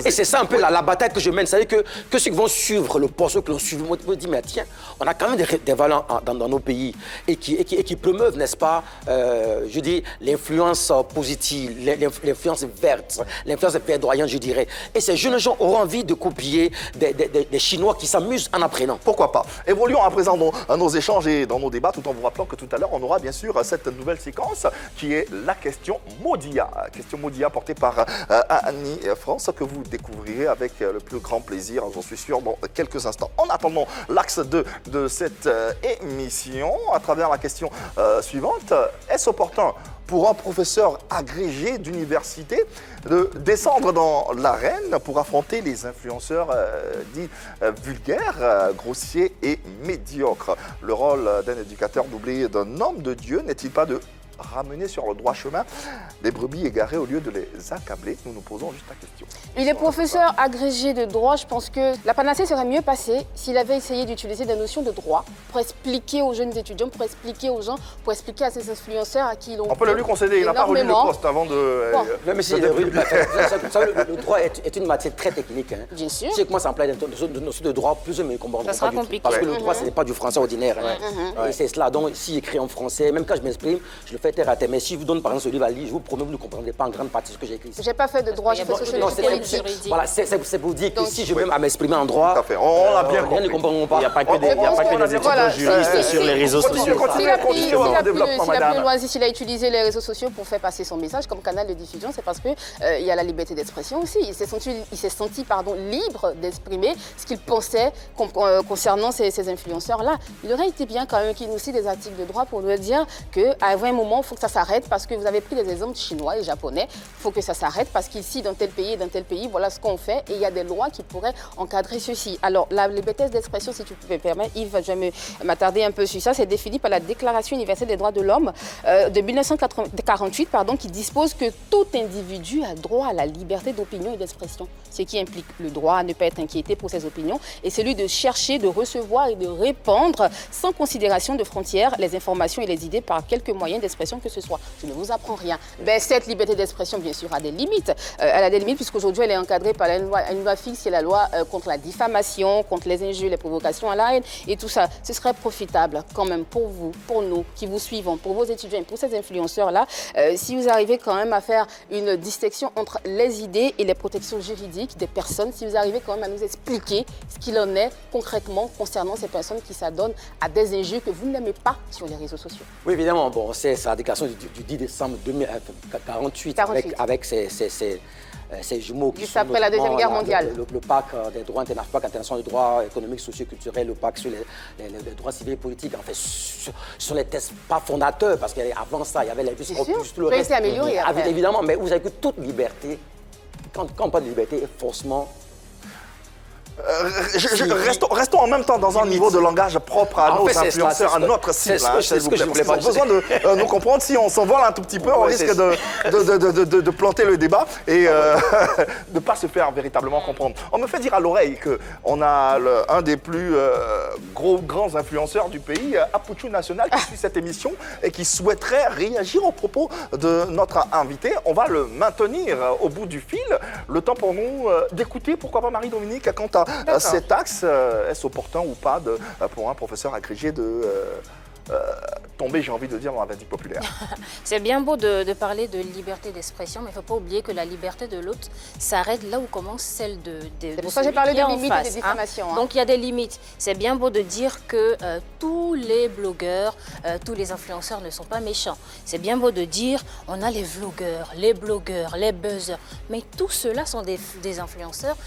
et c'est ça un peu la bataille que je mène. C'est-à-dire que ceux qui vont suivre le poste, ceux qui l'ont suivi, vont dire, mais tiens, on a quand même des valeurs dans nos pays et qui promeuvent, n'est-ce pas, je dis, l'influence positive, l'influence verte, l'influence verdoyante, je dirais. Et ces jeunes gens auront envie de copier des Chinois qui s'amusent en apprenant. Pourquoi pas? Évoluons à présent dans nos échanges et dans nos débats, tout en vous rappelant que tout à l'heure, on aura bien sûr cette nouvelle séquence qui est la question Modia. Question Modia portée par Annie France que vous découvrirez avec le plus grand plaisir, j'en suis sûr, dans quelques instants. En attendant l'axe de cette émission, à travers la question suivante, est-ce opportun pour un professeur agrégé d'université de descendre dans l'arène pour affronter les influenceurs dits vulgaires, grossiers et médiocres? Le rôle d'un éducateur doublé d'un homme de Dieu n'est-il pas de ramener sur le droit chemin des brebis égarées au lieu de les accabler? Nous nous posons juste la question. Il est professeur agrégé de droit. Je pense que la panacée serait mieux passée s'il avait essayé d'utiliser des notions de droit pour expliquer aux jeunes étudiants, pour expliquer aux gens, pour expliquer à ces influenceurs à qui ils ont... On peut le lui concéder, il n'a pas relu le poste avant de... Bon. Mais si, le droit est une matière très technique. Hein. Bien sûr. Si moi, ça me plaît de notions de droit, plus mais comprendre pas sera du compliqué. Tout. Parce que le droit, ce n'est pas du français ordinaire. Hein. Et c'est cela. Donc, s'il écrit en français, même quand je m'exprime, je le fais terre à terre. Mais si je vous donne par exemple ce livre à lire, je vous promets que vous ne comprendrez pas en grande partie ce que j'ai écrit. J'ai pas fait de droit, j'ai fait sociologie. Voilà, c'est pour dire que si je vais m'exprimer en droit, tout à fait. On l'a bien compris. Ne comprendront pas. Il n'y a pas que des étudiants juristes sur les réseaux sociaux. S'il a utilisé les réseaux sociaux pour faire passer son message comme canal de diffusion, c'est parce qu'il y a la liberté d'expression aussi. Il s'est senti libre d'exprimer ce qu'il pensait concernant ces influenceurs-là. Il aurait été bien quand même qu'il nous cite des articles de droit pour nous dire qu'à un moment, il faut que ça s'arrête parce que vous avez pris des exemples chinois et japonais. Il faut que ça s'arrête parce qu'ici, dans tel pays et dans tel pays, voilà ce qu'on fait et il y a des lois qui pourraient encadrer ceci. Alors, la liberté d'expression, si tu peux me permettre, Yves, je vais m'attarder un peu sur ça, c'est défini par la Déclaration universelle des droits de l'homme de 1948, qui dispose que tout individu a droit à la liberté d'opinion et d'expression, ce qui implique le droit à ne pas être inquiété pour ses opinions et celui de chercher, de recevoir et de répandre sans considération de frontières les informations et les idées par quelque moyen d'expression que ce soit. Je ne vous apprends rien. Mais cette liberté d'expression, bien sûr, a des limites. Elle a des limites puisqu'aujourd'hui, elle est encadrée par une loi fixe, qui est la loi contre la diffamation, contre les injures, les provocations à la haine et tout ça. Ce serait profitable quand même pour vous, pour nous qui vous suivons, pour vos étudiants et pour ces influenceurs-là, si vous arrivez quand même à faire une distinction entre les idées et les protections juridiques des personnes, si vous arrivez quand même à nous expliquer ce qu'il en est concrètement concernant ces personnes qui s'adonnent à des injures que vous n'aimez pas sur les réseaux sociaux. Oui, évidemment. Bon, c'est la déclaration du 10 décembre 1948 avec ces jumeaux qui juste sont après la Deuxième Guerre mondiale. Le pacte des droits internationaux, le pacte international des droits économiques, sociaux, culturels, le pacte sur les droits civils et politiques. En fait, ce sont les textes pas fondateurs, parce qu'avant ça, il y avait les corpus, tout le reste. Amélioré après. Évidemment, mais vous avez que toute liberté, quand on parle de liberté, est forcément... Restons en même temps dans un niveau de langage propre à nos influenceurs, à notre cible. C'est ce que je voulais pas. Ils ont besoin de nous comprendre. Si on s'envole un tout petit peu, on risque de planter le débat et de ne pas se faire véritablement comprendre. On me fait dire à l'oreille qu'on a un des plus grands influenceurs du pays, Apuchu National, qui suit cette émission et qui souhaiterait réagir aux propos de notre invité. On va le maintenir au bout du fil. Le temps pour nous d'écouter, pourquoi pas Marie-Dominique, quant à cet axe, est-ce opportun ou pas pour un professeur agrégé de tomber, j'ai envie de dire, dans la vindicte populaire. C'est bien beau de parler de liberté d'expression, mais il ne faut pas oublier que la liberté de l'autre s'arrête là où commence celle de C'est pour ça que j'ai parlé de limites et des diffamations. Donc il y a des limites. C'est bien beau de dire que tous les blogueurs, tous les influenceurs ne sont pas méchants. C'est bien beau de dire on a les vlogueurs, les blogueurs, les buzzers, mais tous ceux-là sont des influenceurs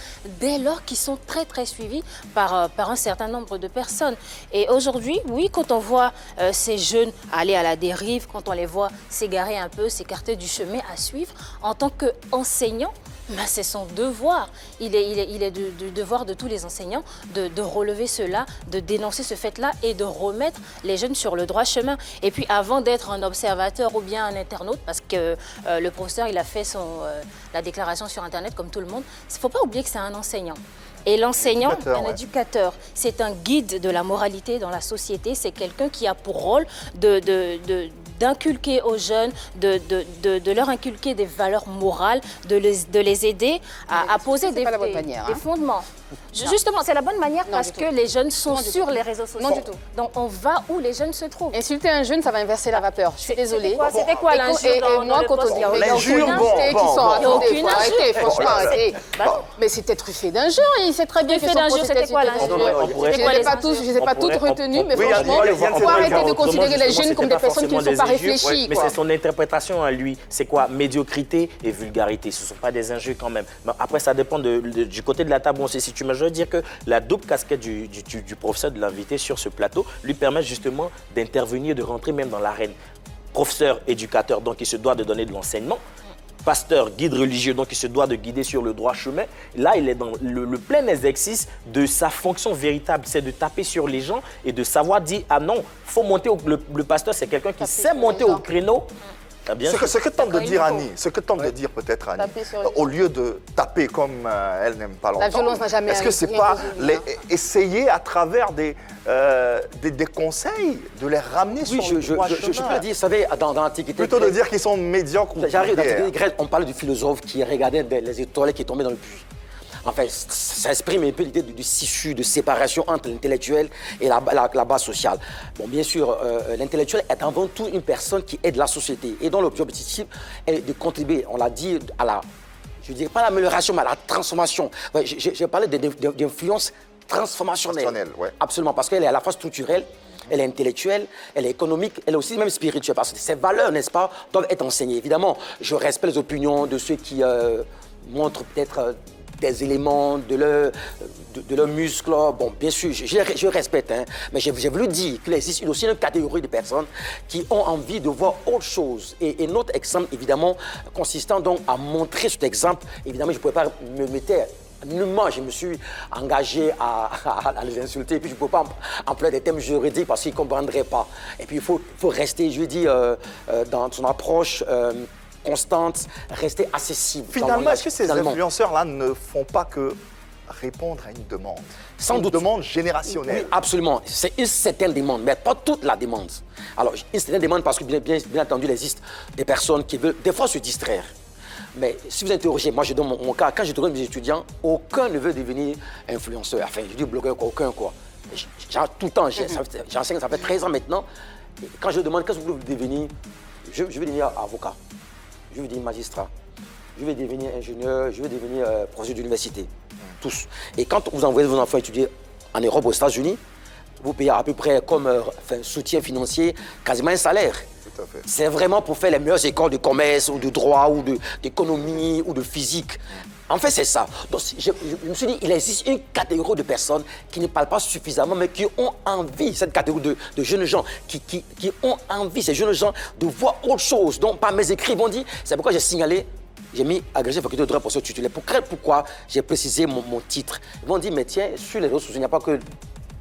dès lors qu'ils sont très très suivis par un certain nombre de personnes. Et aujourd'hui, oui, quand on voit ces jeunes aller à la dérive, quand on les voit s'égarer un peu, s'écarter du chemin à suivre, en tant qu'enseignant, ben c'est son devoir. Il est du devoir de tous les enseignants de relever cela, de dénoncer ce fait-là et de remettre les jeunes sur le droit chemin. Et puis avant d'être un observateur ou bien un internaute, parce que le professeur il a fait la déclaration sur Internet comme tout le monde, il ne faut pas oublier que c'est un enseignant. Et l'enseignant, un éducateur, c'est un guide de la moralité dans la société. C'est quelqu'un qui a pour rôle d'inculquer aux jeunes, de leur inculquer des valeurs morales, de les aider à poser des fondements. Justement, c'est la bonne manière parce que les jeunes sont sur les réseaux sociaux. Non du tout. Donc on va où les jeunes se trouvent. Insulter un jeune, ça va inverser la vapeur. Je suis désolée. C'était quoi l'injure? Et moi, quand on dit l'injure, arrêtez, franchement, arrêtez. Mais c'était truffé d'injures. Il sait très bien que son c'était quoi l'injure? Je ne les ai pas toutes retenues, mais franchement, il faut arrêter de considérer les jeunes comme des personnes qui ne sont pas réfléchies. Mais c'est son interprétation à lui. C'est quoi? Médiocrité et vulgarité. Ce ne sont pas des injures quand même. Après, ça dépend du côté de la table où on se situe. Mais je veux dire que la double casquette du professeur, de l'invité sur ce plateau, lui permet justement d'intervenir, de rentrer même dans l'arène. Professeur, éducateur, donc il se doit de donner de l'enseignement. Pasteur, guide religieux, donc il se doit de guider sur le droit chemin. Là, il est dans le plein exercice de sa fonction véritable, c'est de taper sur les gens et de savoir dire, ah non, faut monter le pasteur, c'est quelqu'un qui sait monter au créneau. Ce que tente de dire Annie, ce que tente de dire peut-être Annie, au lieu de taper comme elle n'aime pas l'entendre, la violence n'a jamais est-ce que c'est pas essayer à travers des conseils de les ramener sur le droit chemin? Je peux le dire, vous savez, dans l'Antiquité... Plutôt de dire qu'ils sont médiocres. J'arrive, dans l'Antiquité grecque, on parle du philosophe qui regardait les étoiles qui tombaient dans le puits. Enfin, ça exprime un peu l'idée du tissu de séparation entre l'intellectuel et la base sociale. Bon, bien sûr, l'intellectuel est avant tout une personne qui aide la société et dont l'objectif est de contribuer, on l'a dit, à la, je ne dirais pas l'amélioration, mais à la transformation. Ouais, j'ai parlé d'influence transformationnelle. Ouais. Absolument, parce qu'elle est à la fois structurelle, elle est intellectuelle, elle est économique, elle est aussi même spirituelle, parce que ces valeurs, n'est-ce pas, doivent être enseignées. Évidemment, je respecte les opinions de ceux qui montrent peut-être... des éléments de leurs muscles. Bon, bien sûr, je respecte, hein, mais j'ai voulu dire qu'il existe aussi une catégorie de personnes qui ont envie de voir autre chose. Et notre exemple, évidemment, consistant donc à montrer cet exemple, évidemment, je ne pouvais pas me mettre... Nullement, je me suis engagé à les insulter, et puis je ne peux pas employer des thèmes juridiques parce qu'ils ne comprendraient pas. Et puis il faut rester, je dis, dans son approche constante, rester accessible. Finalement, est-ce que ces influenceurs-là ne font pas que répondre à une demande? Sans doute. Une demande générationnelle. Oui, absolument. C'est une certaine demande, mais pas toute la demande. Alors, une certaine demande parce que, bien entendu, il existe des personnes qui veulent des fois se distraire. Mais si vous interrogez, moi je donne mon cas, quand je demande mes étudiants, aucun ne veut devenir influenceur. Enfin, je dis blogueur, aucun quoi. Tout le temps, j'enseigne, ça fait 13 ans maintenant. Et quand je demande qu'est-ce que vous voulez devenir, je veux devenir avocat, je veux devenir magistrat, je veux devenir ingénieur, je veux devenir professeur d'université. Tous. Et quand vous envoyez vos enfants étudier en Europe, aux États-Unis, vous payez à peu près comme soutien financier quasiment un salaire. C'est vraiment pour faire les meilleures écoles de commerce ou de droit ou d'économie ou de physique. En fait, c'est ça. Donc, je me suis dit, il existe une catégorie de personnes qui ne parlent pas suffisamment, mais qui ont envie, cette catégorie de jeunes gens, qui ont envie, ces jeunes gens, de voir autre chose. Donc, par mes écrits, ils vont dire, c'est pourquoi j'ai signalé, j'ai mis agrégé faculté de droit pour ce titulaire. Pourquoi j'ai précisé mon titre. Ils vont dire, mais tiens, sur les réseaux sociaux, il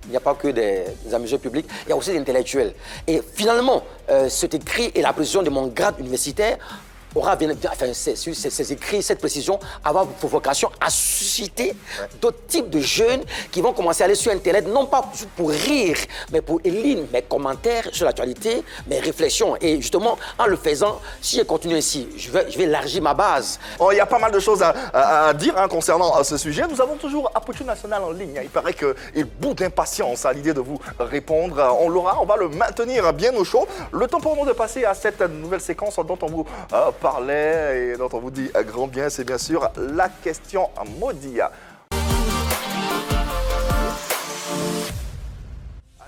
n'y a pas que des amuseurs publics, il y a aussi des intellectuels. Et finalement, cet écrit et la précision de mon grade universitaire aura, enfin, ces écrits, cette précision, avoir pour vocation à susciter d'autres types de jeunes qui vont commencer à aller sur Internet, non pas pour rire, mais pour lire mes commentaires sur l'actualité, mes réflexions. Et justement, en le faisant, si je continue ainsi, je vais élargir ma base. Il y a pas mal de choses à dire concernant ce sujet. Nous avons toujours Aptitude nationale en ligne. Il paraît qu'il bout d'impatience à l'idée de vous répondre. On l'aura, on va le maintenir bien au chaud. Le temps pour nous de passer à cette nouvelle séquence dont on vous parlait et dont on vous dit grand bien, c'est bien sûr la question Modia.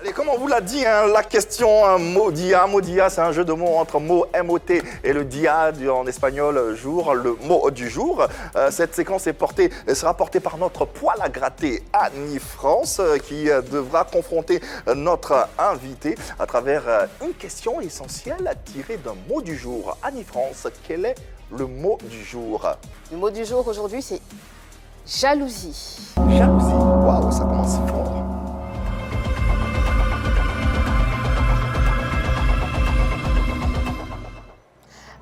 Et comme on vous l'a dit, la question Modia. Modia, c'est un jeu de mots entre mot M-O-T et le dia en espagnol jour, le mot du jour. Cette séquence sera portée par notre poil à gratter Annie France qui devra confronter notre invité à travers une question essentielle tirée d'un mot du jour. Annie France, quel est le mot du jour? Le mot du jour aujourd'hui, c'est jalousie. Jalousie, waouh, ça commence fort.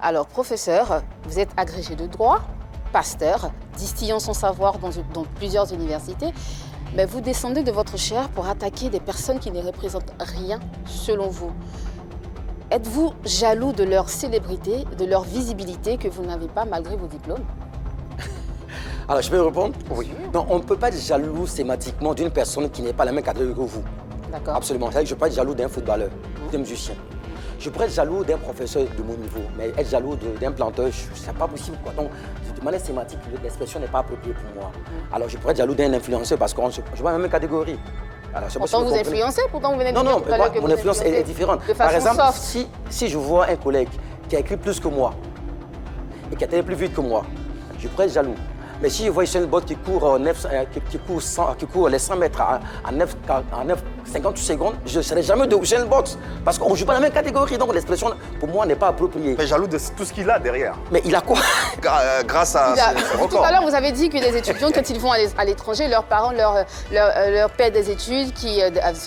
Alors, professeur, vous êtes agrégé de droit, pasteur, distillant son savoir dans plusieurs universités, mais vous descendez de votre chair pour attaquer des personnes qui ne représentent rien selon vous. Êtes-vous jaloux de leur célébrité, de leur visibilité que vous n'avez pas malgré vos diplômes? Alors, je peux répondre? Oui. Non, on ne peut pas être jaloux sématiquement d'une personne qui n'est pas la même catégorie que vous. D'accord. Absolument. C'est-à-dire que je ne peux pas être jaloux d'un footballeur, d'un musicien. Je pourrais être jaloux d'un professeur de mon niveau, mais être jaloux d'un planteur, ce n'est pas possible, quoi. Donc, de manière sémantique, l'expression n'est pas appropriée pour moi. Alors, je pourrais être jaloux d'un influenceur parce qu'on ne joue pas la même catégorie. Alors, pourtant, vous influencez, pourtant, vous venez de dire tout à l'heure que mon influence est différente. Par exemple, si je vois un collègue qui a écrit plus que moi et qui a été plus vite que moi, je pourrais être jaloux. Mais si je vois Usain Bolt qui court les 100 mètres à 9,58 secondes, je ne serai jamais de Usain Bolt. Parce qu'on ne joue pas la même catégorie, donc l'expression, pour moi, n'est pas appropriée. Mais jaloux de tout ce qu'il a derrière. Mais il a quoi? Grâce à ses records. Tout à l'heure, vous avez dit que les étudiants, quand ils vont à l'étranger, leurs parents leur paient des études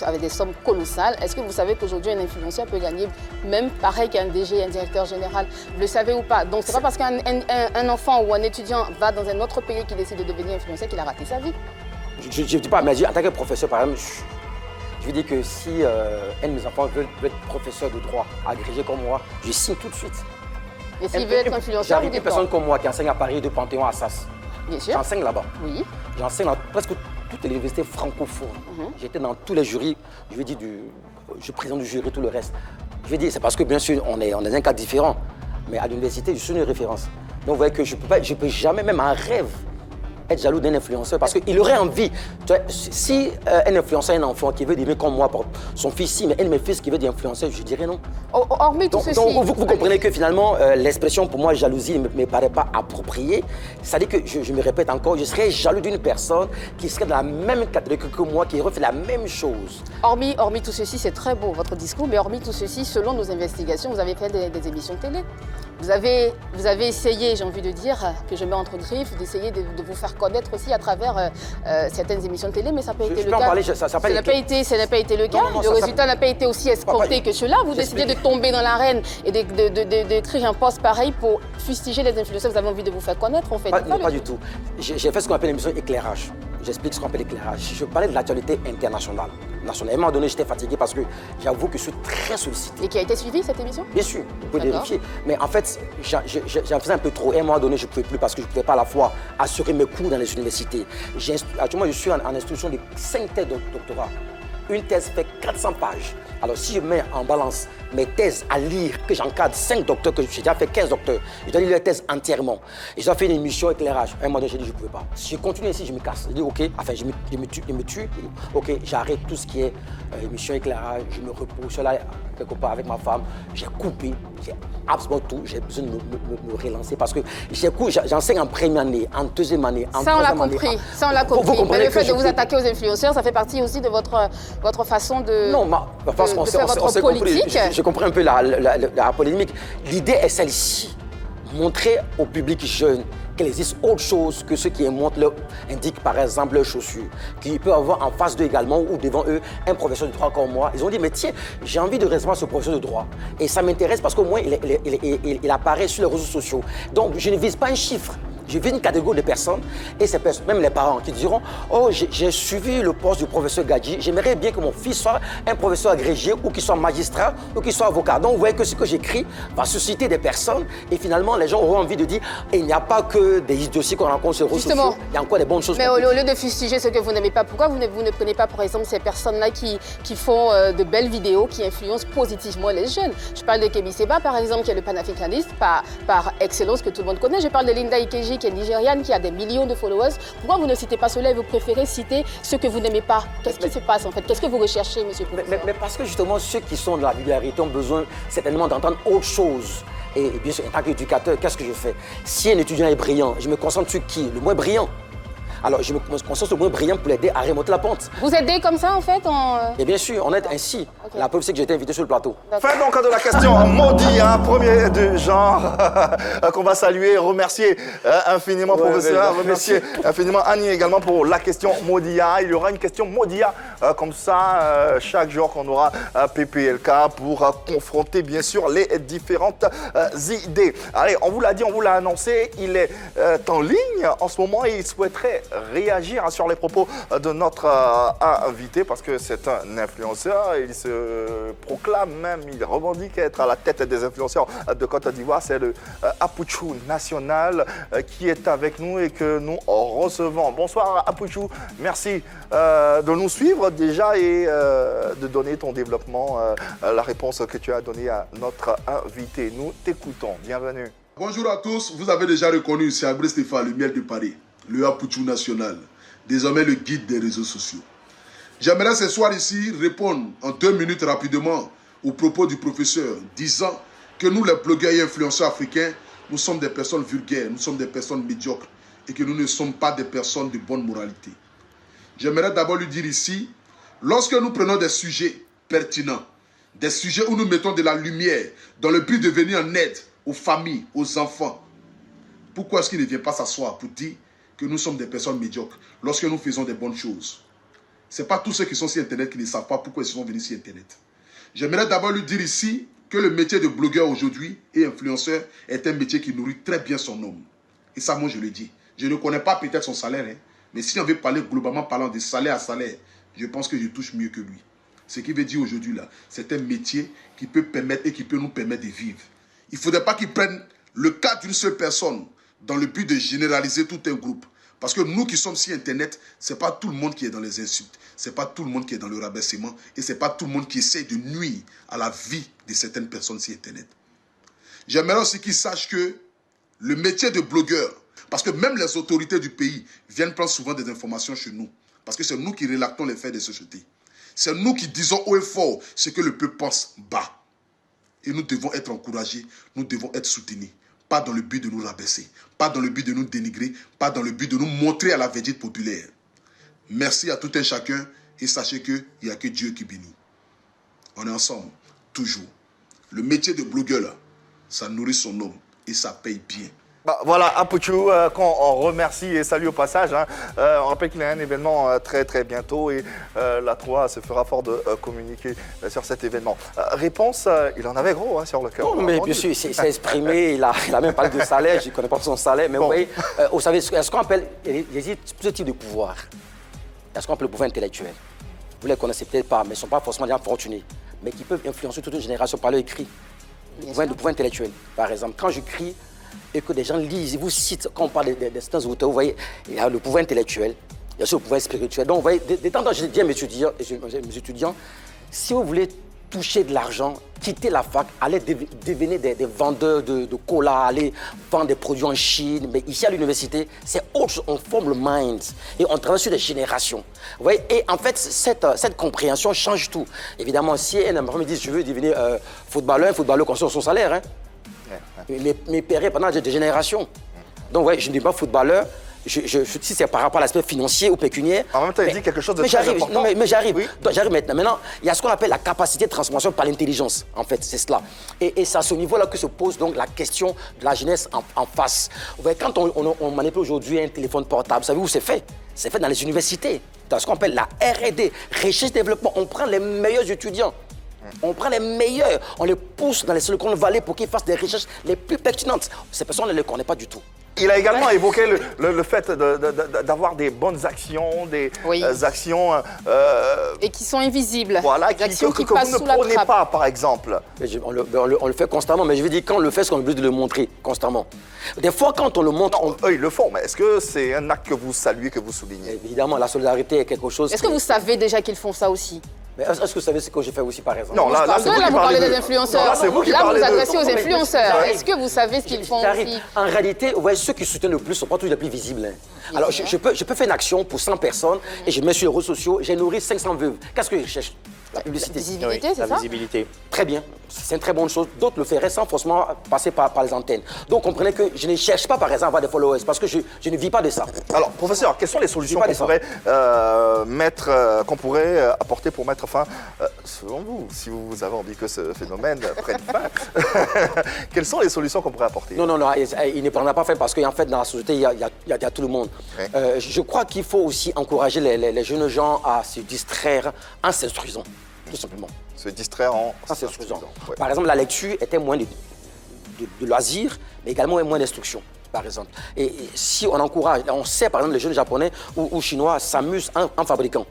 avec des sommes colossales. Est-ce que vous savez qu'aujourd'hui, un influenceur peut gagner même pareil qu'un DG, un directeur général? Vous le savez ou pas? Donc, ce n'est pas parce qu'un enfant ou un étudiant va dans un autre pays qui décide de devenir influenceur qu'il a raté sa vie. Je ne dis pas, mais en tant que professeur, par exemple, je veux dire que si un de mes enfants veut être professeur de droit agrégé comme moi, je signe tout de suite. Et s'il veut être influenceur, j'ai une personne comme moi qui enseigne à Paris de Panthéon à Assas. Bien sûr. J'enseigne là-bas. Oui. J'enseigne dans presque toutes les universités francophones. J'étais dans tous les jurys, je veux dire, je présente du jury, tout le reste. Je veux dire, c'est parce que bien sûr, on est dans un cadre différent. Mais à l'université, je suis une référence. Donc vous voyez que je peux jamais, même en rêve, être jaloux d'un influenceur parce qu'il aurait envie. Tu vois, si un influenceur a un enfant qui veut devenir comme moi, son fils, si, mais un de mes fils qui veut devenir influenceur, je dirais non. Hormis tout ceci. Donc vous comprenez que finalement, l'expression pour moi, jalousie, ne me paraît pas appropriée. C'est-à-dire que, je me répète encore, je serais jaloux d'une personne qui serait dans la même catégorie que moi, qui refait la même chose. Hormis tout ceci, c'est très beau votre discours, mais hormis tout ceci, selon nos investigations, vous avez fait des émissions télé. Vous avez essayé, j'ai envie de dire, que je mets entre griffes, d'essayer de vous faire connaître aussi à travers certaines émissions de télé, mais ça n'a pas été le cas. Ça n'a pas été le cas. Le résultat n'a pas été aussi escompté que cela. Vous décidez de tomber dans l'arène et d'écrire un post pareil pour fustiger les influenceurs. Vous avez envie de vous faire connaître, en fait. Pas du tout. J'ai fait ce qu'on appelle l'émission éclairage. J'explique ce qu'on appelle éclairage. Je parlais de l'actualité internationale. À un moment donné, j'étais fatigué parce que j'avoue que je suis très sollicité. Et qui a été suivi, cette émission? Bien sûr, vous pouvez vérifier. Mais en fait, j'en faisais un peu trop. Et à un moment donné, je ne pouvais plus parce que je ne pouvais pas à la fois assurer mes cours dans les universités. Actuellement, je suis en instruction de 5 thèses de doctorat. Une thèse fait 400 pages. Alors, si je mets en balance mes thèses à lire, que j'encadre 5 docteurs, que j'ai déjà fait 15 docteurs, je dois lire les thèses entièrement. Et j'ai fait une émission éclairage. À un moment donné, j'ai dit, je ne pouvais pas. Si je continue ici, je me casse. Je dis, OK, enfin, je me tue. OK, j'arrête tout ce qui est émission éclairage. Je me repose. Je suis là, quelque part, avec ma femme. J'ai coupé. J'ai absolument tout. J'ai besoin de me relancer parce que j'enseigne en première année, en deuxième année, en troisième année. Ça, on l'a compris. Mais le fait de vous attaquer aux influenceurs, ça fait partie aussi de votre façon de faire votre politique. Je comprends un peu la polémique. L'idée est celle-ci. Montrer au public jeune qu'il existe autre chose que ceux qui indiquent par exemple leurs chaussures, qu'ils peuvent avoir en face d'eux également ou devant eux un professeur de droit comme moi. Ils ont dit, mais tiens, j'ai envie de recevoir ce professeur de droit. Et ça m'intéresse parce qu'au moins, il apparaît sur les réseaux sociaux. Donc, je ne vise pas un chiffre. Je vis une catégorie de personnes, et ces personnes, même les parents, qui diront « Oh, j'ai suivi le poste du professeur Gadji, j'aimerais bien que mon fils soit un professeur agrégé, ou qu'il soit magistrat, ou qu'il soit avocat. » Donc, vous voyez que ce que j'écris va susciter des personnes, et finalement, les gens auront envie de dire « Il n'y a pas que des dossiers qu'on rencontre sur les réseaux sociaux, il y a encore des bonnes choses. » Mais au lieu de fustiger ce que vous n'aimez pas, pourquoi vous ne prenez pas, par exemple, ces personnes-là qui font de belles vidéos, qui influencent positivement les jeunes? Je parle de Kemi Seba, par exemple, qui est le panafricaniste par excellence que tout le monde connaît. Je parle de Linda Ikeji, qui est nigériane, qui a des millions de followers. Pourquoi vous ne citez pas cela et vous préférez citer ce que vous n'aimez pas? Qu'est-ce qui se passe en fait? Qu'est-ce que vous recherchez, monsieur le professeur? Mais parce que justement, ceux qui sont dans la vulgarité ont besoin certainement d'entendre autre chose. Et bien sûr, en tant qu'éducateur, qu'est-ce que je fais? Si un étudiant est brillant, je me concentre sur qui? Le moins brillant. Alors, je me concentre sur le moins brillant pour l'aider à remonter la pente. Vous aidez comme ça, en fait Et bien sûr, on aide ainsi. Okay. La preuve, c'est que j'ai été invité sur le plateau. Fin donc de la question maudit, premier du genre, qu'on va saluer et remercier infiniment, professeur, remercier infiniment Annie également pour la question Maudia. Il y aura une question Maudia comme ça chaque jour qu'on aura PPLK pour confronter bien sûr les différentes idées. Allez, on vous l'a dit, on vous l'a annoncé, il est en ligne en ce moment et il souhaiterait réagir sur les propos de notre invité parce que c'est un influenceur, il se proclame même, il revendique être à la tête des influenceurs de Côte d'Ivoire. C'est le Apouchou National qui est avec nous et que nous recevons. Bonsoir Apouchou, merci de nous suivre déjà et de donner ton développement, la réponse que tu as donnée à notre invité. Nous t'écoutons, bienvenue. Bonjour à tous, vous avez déjà reconnu, c'est Abré Stéphane, le miel de Paris, le Apouchou National, désormais le guide des réseaux sociaux. J'aimerais ce soir ici répondre en 2 minutes rapidement aux propos du professeur, disant que nous les blogueurs et influenceurs africains, nous sommes des personnes vulgaires, nous sommes des personnes médiocres et que nous ne sommes pas des personnes de bonne moralité. J'aimerais d'abord lui dire ici, lorsque nous prenons des sujets pertinents, des sujets où nous mettons de la lumière dans le but de venir en aide aux familles, aux enfants, pourquoi est-ce qu'il ne vient pas s'asseoir pour dire que nous sommes des personnes médiocres lorsque nous faisons des bonnes choses? Ce n'est pas tous ceux qui sont sur Internet qui ne savent pas pourquoi ils sont venus sur Internet. J'aimerais d'abord lui dire ici que le métier de blogueur aujourd'hui et influenceur est un métier qui nourrit très bien son homme. Et ça, moi, je le dis. Je ne connais pas peut-être son salaire, mais si on veut parler globalement parlant de salaire à salaire, je pense que je touche mieux que lui. Ce qui veut dire aujourd'hui, là, c'est un métier qui peut permettre et qui peut nous permettre de vivre. Il ne faudrait pas qu'ils prennent le cas d'une seule personne dans le but de généraliser tout un groupe. Parce que nous qui sommes sur Internet, ce n'est pas tout le monde qui est dans les insultes, ce n'est pas tout le monde qui est dans le rabaissement et ce n'est pas tout le monde qui essaie de nuire à la vie de certaines personnes sur Internet. J'aimerais aussi qu'ils sachent que le métier de blogueur, parce que même les autorités du pays viennent prendre souvent des informations chez nous, parce que c'est nous qui relatons les faits des sociétés. C'est nous qui disons haut et fort ce que le peuple pense bas. Et nous devons être encouragés, nous devons être soutenus. Pas dans le but de nous rabaisser, pas dans le but de nous dénigrer, pas dans le but de nous montrer à la verdict populaire. Merci à tout un chacun et sachez qu'il n'y a que Dieu qui bénit. On est ensemble, toujours. Le métier de blogueur, là, ça nourrit son homme et ça paye bien. Bah, voilà, Apouchou, qu'on remercie et salue au passage. On rappelle qu'il y a un événement très très bientôt et la 3 se fera fort de communiquer sur cet événement. Réponse, il en avait gros sur le cœur. Non, mais bien sûr, il s'est exprimé, il a même parlé de salaire, je ne connais pas son salaire, mais bon. Vous voyez, vous savez, ce qu'on appelle, il existe ce type de pouvoir. Il y a ce qu'on appelle le pouvoir intellectuel. Vous ne les connaissez peut-être pas, mais ils ne sont pas forcément des gens fortunés, mais qui peuvent influencer toute une génération par leur écrit. Le pouvoir intellectuel, par exemple, quand j'écris, et que des gens lisent, ils vous citent, quand on parle des certains auteurs, vous voyez, il y a le pouvoir intellectuel, il y a aussi le pouvoir spirituel. Donc, vous voyez, de temps en temps, je dis à mes étudiants, si vous voulez toucher de l'argent, quittez la fac, allez devenir des vendeurs de cola, allez vendre des produits en Chine. Mais ici, à l'université, c'est autre chose, on forme le mind et on travaille sur des générations. Vous voyez, et en fait, cette compréhension change tout. Évidemment, si un enfant me dit, je veux devenir footballeur, un footballeur consomme son salaire, hein. Mes pères pendant des générations. Donc, ouais, je ne dis pas footballeur, si c'est par rapport à l'aspect financier ou pécuniaire... En même temps, il dit quelque chose de très important. Mais j'arrive. Oui. J'arrive maintenant. Maintenant, il y a ce qu'on appelle la capacité de transformation par l'intelligence, en fait, c'est cela. Et c'est à ce niveau-là que se pose donc la question de la jeunesse en face. Vous voyez, quand on manipule aujourd'hui un téléphone portable, vous savez où c'est fait? C'est fait dans les universités, dans ce qu'on appelle la R&D, recherche-développement. On prend les meilleurs étudiants. On prend les meilleurs, on les pousse dans les Silicon Valley pour qu'ils fassent des recherches les plus pertinentes. Ces personnes, on ne les connaît pas du tout. Il a également évoqué le fait d'avoir des bonnes actions, des actions... et qui sont invisibles. Voilà, des actions qui que passent vous sous ne la prenez trappe. pas, par exemple. On le fait constamment, mais je veux dire, quand on le fait, c'est qu'on est obligé de le montrer constamment. Des fois, quand on le montre... Eux, ils le font, mais est-ce que c'est un acte que vous saluez, que vous soulignez? Évidemment, la solidarité est quelque chose... Est-ce que vous savez déjà qu'ils font ça aussi? Mais est-ce que vous savez ce que j'ai fait aussi, par exemple? Non, là c'est vous qui parlez des influenceurs. Là, c'est vous qui là, parlez vous adressez aux influenceurs. Est-ce que vous savez ce qu'ils font aussi? En réalité, ouais, ceux qui soutiennent le plus sont pas tous les plus visibles. Hein. Alors, je peux faire une action pour 100 personnes et je mets sur les réseaux sociaux, j'ai nourri 500 veuves. Qu'est-ce que je cherche? La publicité. La visibilité, c'est ça? La visibilité. Très bien. C'est une très bonne chose. D'autres le feraient sans forcément passer par les antennes. Donc, comprenez que je ne cherche pas, par exemple, à avoir des followers parce que je ne vis pas de ça. Alors, professeur, quelles sont les solutions qu'on pourrait apporter pour mettre fin, selon vous, si vous avez envie que ce phénomène prenne fin, quelles sont les solutions qu'on pourrait apporter? Non, il ne prendra pas fin parce qu'en fait, dans la société, il y a tout le monde. Oui. Je crois qu'il faut aussi encourager les jeunes gens à se distraire en s'instruisant. Tout simplement. Se distraire en s'instruisant. Ouais. Par exemple, la lecture était moins de loisirs, mais également moins d'instruction, par exemple. Et si on encourage, on sait par exemple les jeunes japonais ou chinois s'amusent en fabriquant,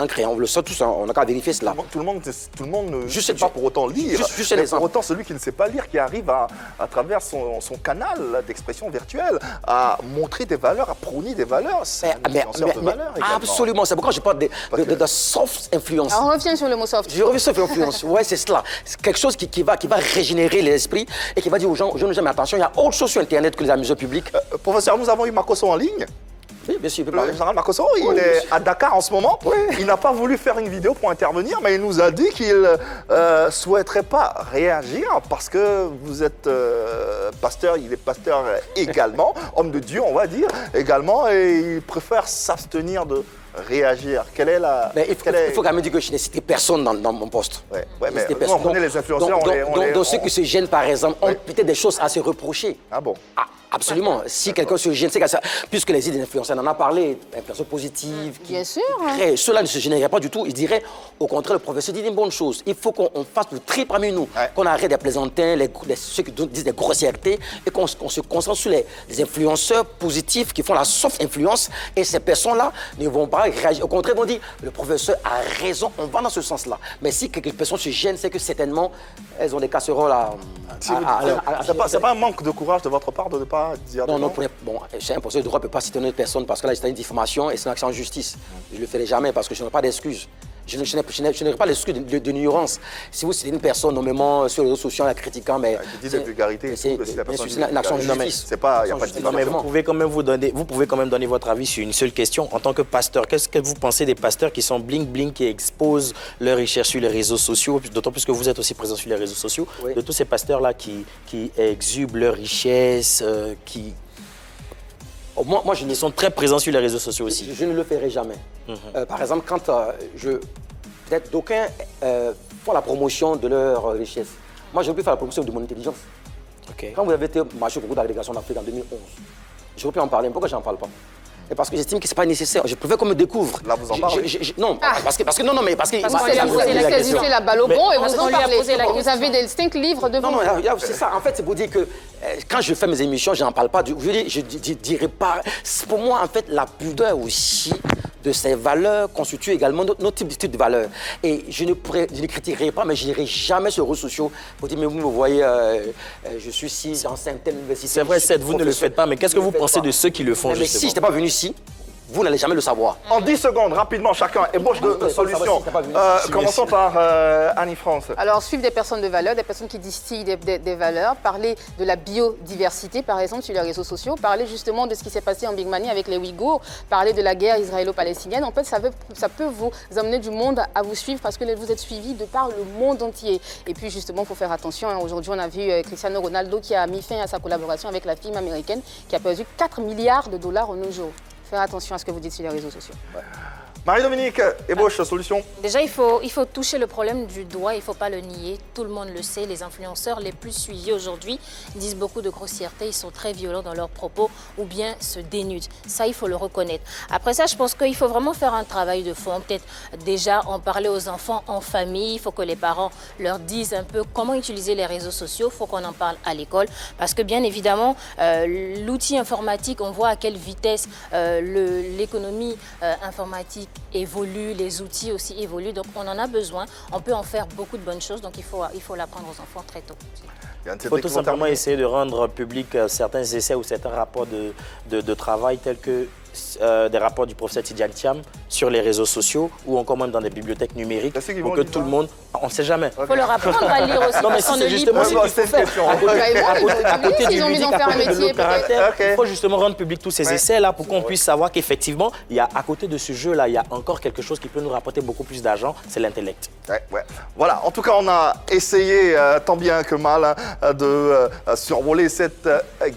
en créant. On le sait tous, on n'a qu'à vérifier cela. Tout le monde ne sait pas pour autant lire. Juste pour autant, celui qui ne sait pas lire, qui arrive à travers son canal d'expression virtuelle, à montrer des valeurs, à prôner des valeurs. C'est un influenceur de valeurs également. Absolument, c'est pourquoi je parle de soft influence. On revient sur le mot soft. Je reviens sur l'influence, ouais, c'est cela. C'est quelque chose qui va régénérer l'esprit et qui va dire aux gens, mais attention, il y a autre chose sur Internet que les amuseurs publics. Professeur, nous avons eu Makoso en ligne. Oui, bien sûr. Le général Makoso, il est à Dakar en ce moment. Oui. Il n'a pas voulu faire une vidéo pour intervenir, mais il nous a dit qu'il ne souhaiterait pas réagir parce que vous êtes pasteur, il est pasteur également, homme de Dieu, on va dire, également, et il préfère s'abstenir de réagir. Quelle est la... Mais il faut quand même dire que je n'ai cité personne dans mon poste. Ouais, mais nous, on connaît les influenceurs. Donc ceux qui se gênent, par exemple, ont peut-être des choses à se reprocher. Ah bon? Absolument. Si quelqu'un se gêne, c'est puisque les idées d'influenceurs, on en a parlé, influenceurs positives. Bien sûr. Ceux-là ne se gêneraient pas du tout. Ils diraient, au contraire, le professeur dit une bonne chose. Il faut qu'on fasse le tri parmi nous, qu'on arrête des plaisantins, ceux qui disent des grossièretés, et qu'on se concentre sur les influenceurs positifs qui font la soft influence. Et ces personnes-là ne vont pas réagir. Au contraire, ils vont dire, le professeur a raison, on va dans ce sens-là. Mais si quelques personnes se gênent, c'est que certainement, elles ont des casseroles à... C'est pas un manque de courage de votre part de ne pas dire non, c'est un procès de droit, ne peut pas citer une autre personne parce que là, c'est une diffamation et c'est une action en justice. Je ne le ferai jamais parce que je n'aurai pas d'excuses. Je n'aurai pas l'excuse de l'ignorance. Si vous citez une personne, nommément sur les réseaux sociaux, la critiquant, mais... Qui dit des vulgarités, c'est une action en justice. Il n'y a pas de diffamation. Mais vous pouvez quand même donner votre avis sur une seule question. En tant que pasteur, qu'est-ce que vous pensez des pasteurs qui sont bling-bling, qui exposent leurs richesses sur les réseaux sociaux, d'autant plus que vous êtes aussi présent sur les réseaux sociaux, de tous ces pasteurs-là qui exhibent leurs richesses, qui... Moi, ils sont très présents sur les réseaux sociaux aussi. Je ne le ferai jamais. Par exemple, quand peut-être d'aucuns font la promotion de leur richesse. Moi, j'aurais pu faire la promotion de mon intelligence. Okay. Quand vous avez été marcher au concours d'agrégation d'Afrique en 2011, j'aurais pu en parler. Pourquoi je n'en parle pas? Et parce que j'estime que ce n'est pas nécessaire. Je préfère qu'on me découvre. Là, vous en parlez? Non, parce que c'est la balle au bon et vous en parlez. Vous avez des 5 livres devant vous. Non, c'est ça. En fait, c'est pour dire que quand je fais mes émissions, je n'en parle pas. Je dirais pas. Pour moi, en fait, la pudeur aussi de ces valeurs constitue également notre type de valeurs. Et je ne critiquerai pas, mais je n'irai jamais sur les réseaux sociaux pour dire, mais vous me voyez, je suis ici dans certaines universités. C'est vrai, vous ne le faites pas, mais qu'est-ce que vous pensez de ceux qui le font, justement? Mais si je n'étais pas venu ici, vous n'allez jamais le savoir. En 10 secondes, rapidement, chacun ébauche de solutions. Commençons par Annie-France. Alors, suivre des personnes de valeur, des personnes qui distillent des valeurs, parler de la biodiversité, par exemple, sur les réseaux sociaux, parler justement de ce qui s'est passé en Birmanie avec les Ouïghours, parler de la guerre israélo-palestinienne. En fait, ça peut vous amener du monde à vous suivre parce que vous êtes suivis de par le monde entier. Et puis, justement, il faut faire attention. Aujourd'hui, on a vu Cristiano Ronaldo qui a mis fin à sa collaboration avec la firme américaine qui a perdu 4 milliards de dollars en un jour. Faire attention à ce que vous dites sur les réseaux sociaux. Ouais. Marie-Dominique, ébauche, solution. Déjà, il faut toucher le problème du doigt, il ne faut pas le nier. Tout le monde le sait, les influenceurs les plus suivis aujourd'hui disent beaucoup de grossièreté, ils sont très violents dans leurs propos ou bien se dénudent. Ça, il faut le reconnaître. Après ça, je pense qu'il faut vraiment faire un travail de fond. Peut-être déjà en parler aux enfants en famille. Il faut que les parents leur disent un peu comment utiliser les réseaux sociaux. Il faut qu'on en parle à l'école. Parce que bien évidemment, l'outil informatique, on voit à quelle vitesse l'économie informatique évolue, les outils aussi évoluent, donc on en a besoin, on peut en faire beaucoup de bonnes choses, donc il faut l'apprendre aux enfants très tôt. Il faut tout simplement essayer de rendre public certains essais ou certains rapports de travail tels que des rapports du professeur Tidjane Thiam sur les réseaux sociaux ou encore même dans des bibliothèques numériques pour que tout le monde, on ne sait jamais. Il faut leur apprendre à lire aussi. Non mais c'est justement ce qu'il faut faire. À côté du ludique, à côté de l'autre caractère, il faut justement rendre public tous ces essais-là pour qu'on puisse savoir qu'effectivement, il y a à côté de ce jeu-là, il y a encore quelque chose qui peut nous rapporter beaucoup plus d'argent, c'est l'intellect. Ouais. Voilà, en tout cas, on a essayé tant bien que mal de survoler cette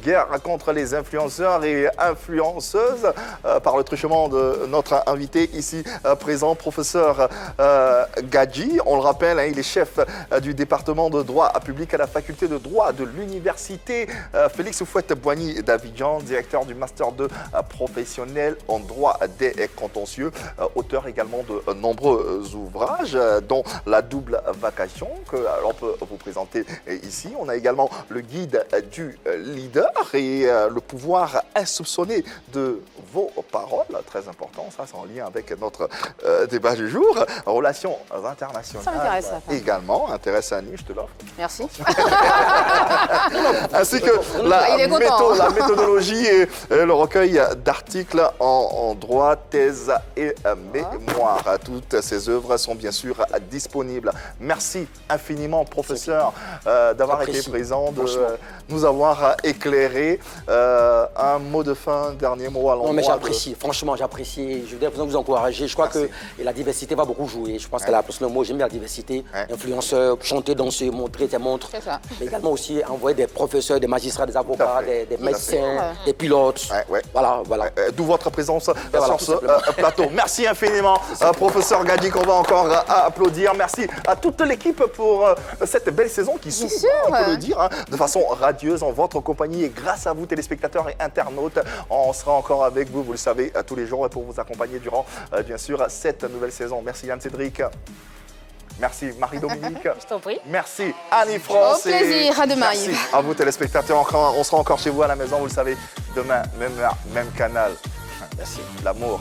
guerre contre les influenceurs et influenceuses par le truchement de notre invité ici présent, professeur Gadji. On le rappelle, il est chef du département de droit public à la faculté de droit de l'université Félix Houphouët-Boigny d'Abidjan, directeur du master 2 professionnel en droit des contentieux, auteur également de nombreux ouvrages, dont La double vacation, que l'on peut vous présenter ici. On a également le guide du leader et le pouvoir insoupçonné de vos paroles, très important, ça c'est en lien avec notre débat du jour. Relations internationales. Ça m'intéresse. Également, intéresse Annie, je te l'offre. Merci. Ainsi que la méthodologie et le recueil d'articles en droit, thèse et mémoire. Toutes ces œuvres sont bien sûr disponibles. Merci infiniment, professeur, d'avoir été présent, de nous avoir éclairé. Un mot de fin, dernier mot à l'endroit. Non, mais j'apprécie, franchement, j'apprécie. Je voudrais vous encourager. Je crois que la diversité va beaucoup jouer. Je pense qu'elle a le mot, j'aime bien la diversité. Influenceurs, chanter, danser, montrer tes montres. Mais également aussi envoyer des professeurs, des magistrats, des avocats, des médecins, des pilotes. Voilà. D'où votre présence sur ce plateau. Merci infiniment, professeur Gadji, qu'on va encore applaudir. Merci à toute l'équipe pour cette belle saison qui s'ouvre, on peut le dire, de façon radieuse en votre compagnie. Et grâce à vous, téléspectateurs et internautes, on sera encore avec vous, vous le savez, tous les jours pour vous accompagner durant, bien sûr, cette nouvelle saison. Merci Yann-Cédric. Merci Marie-Dominique. Je t'en prie. Merci Annie-France. Au plaisir, à demain. Merci à vous téléspectateurs. On sera encore chez vous à la maison, vous le savez, demain, même heure, même canal. Merci. L'amour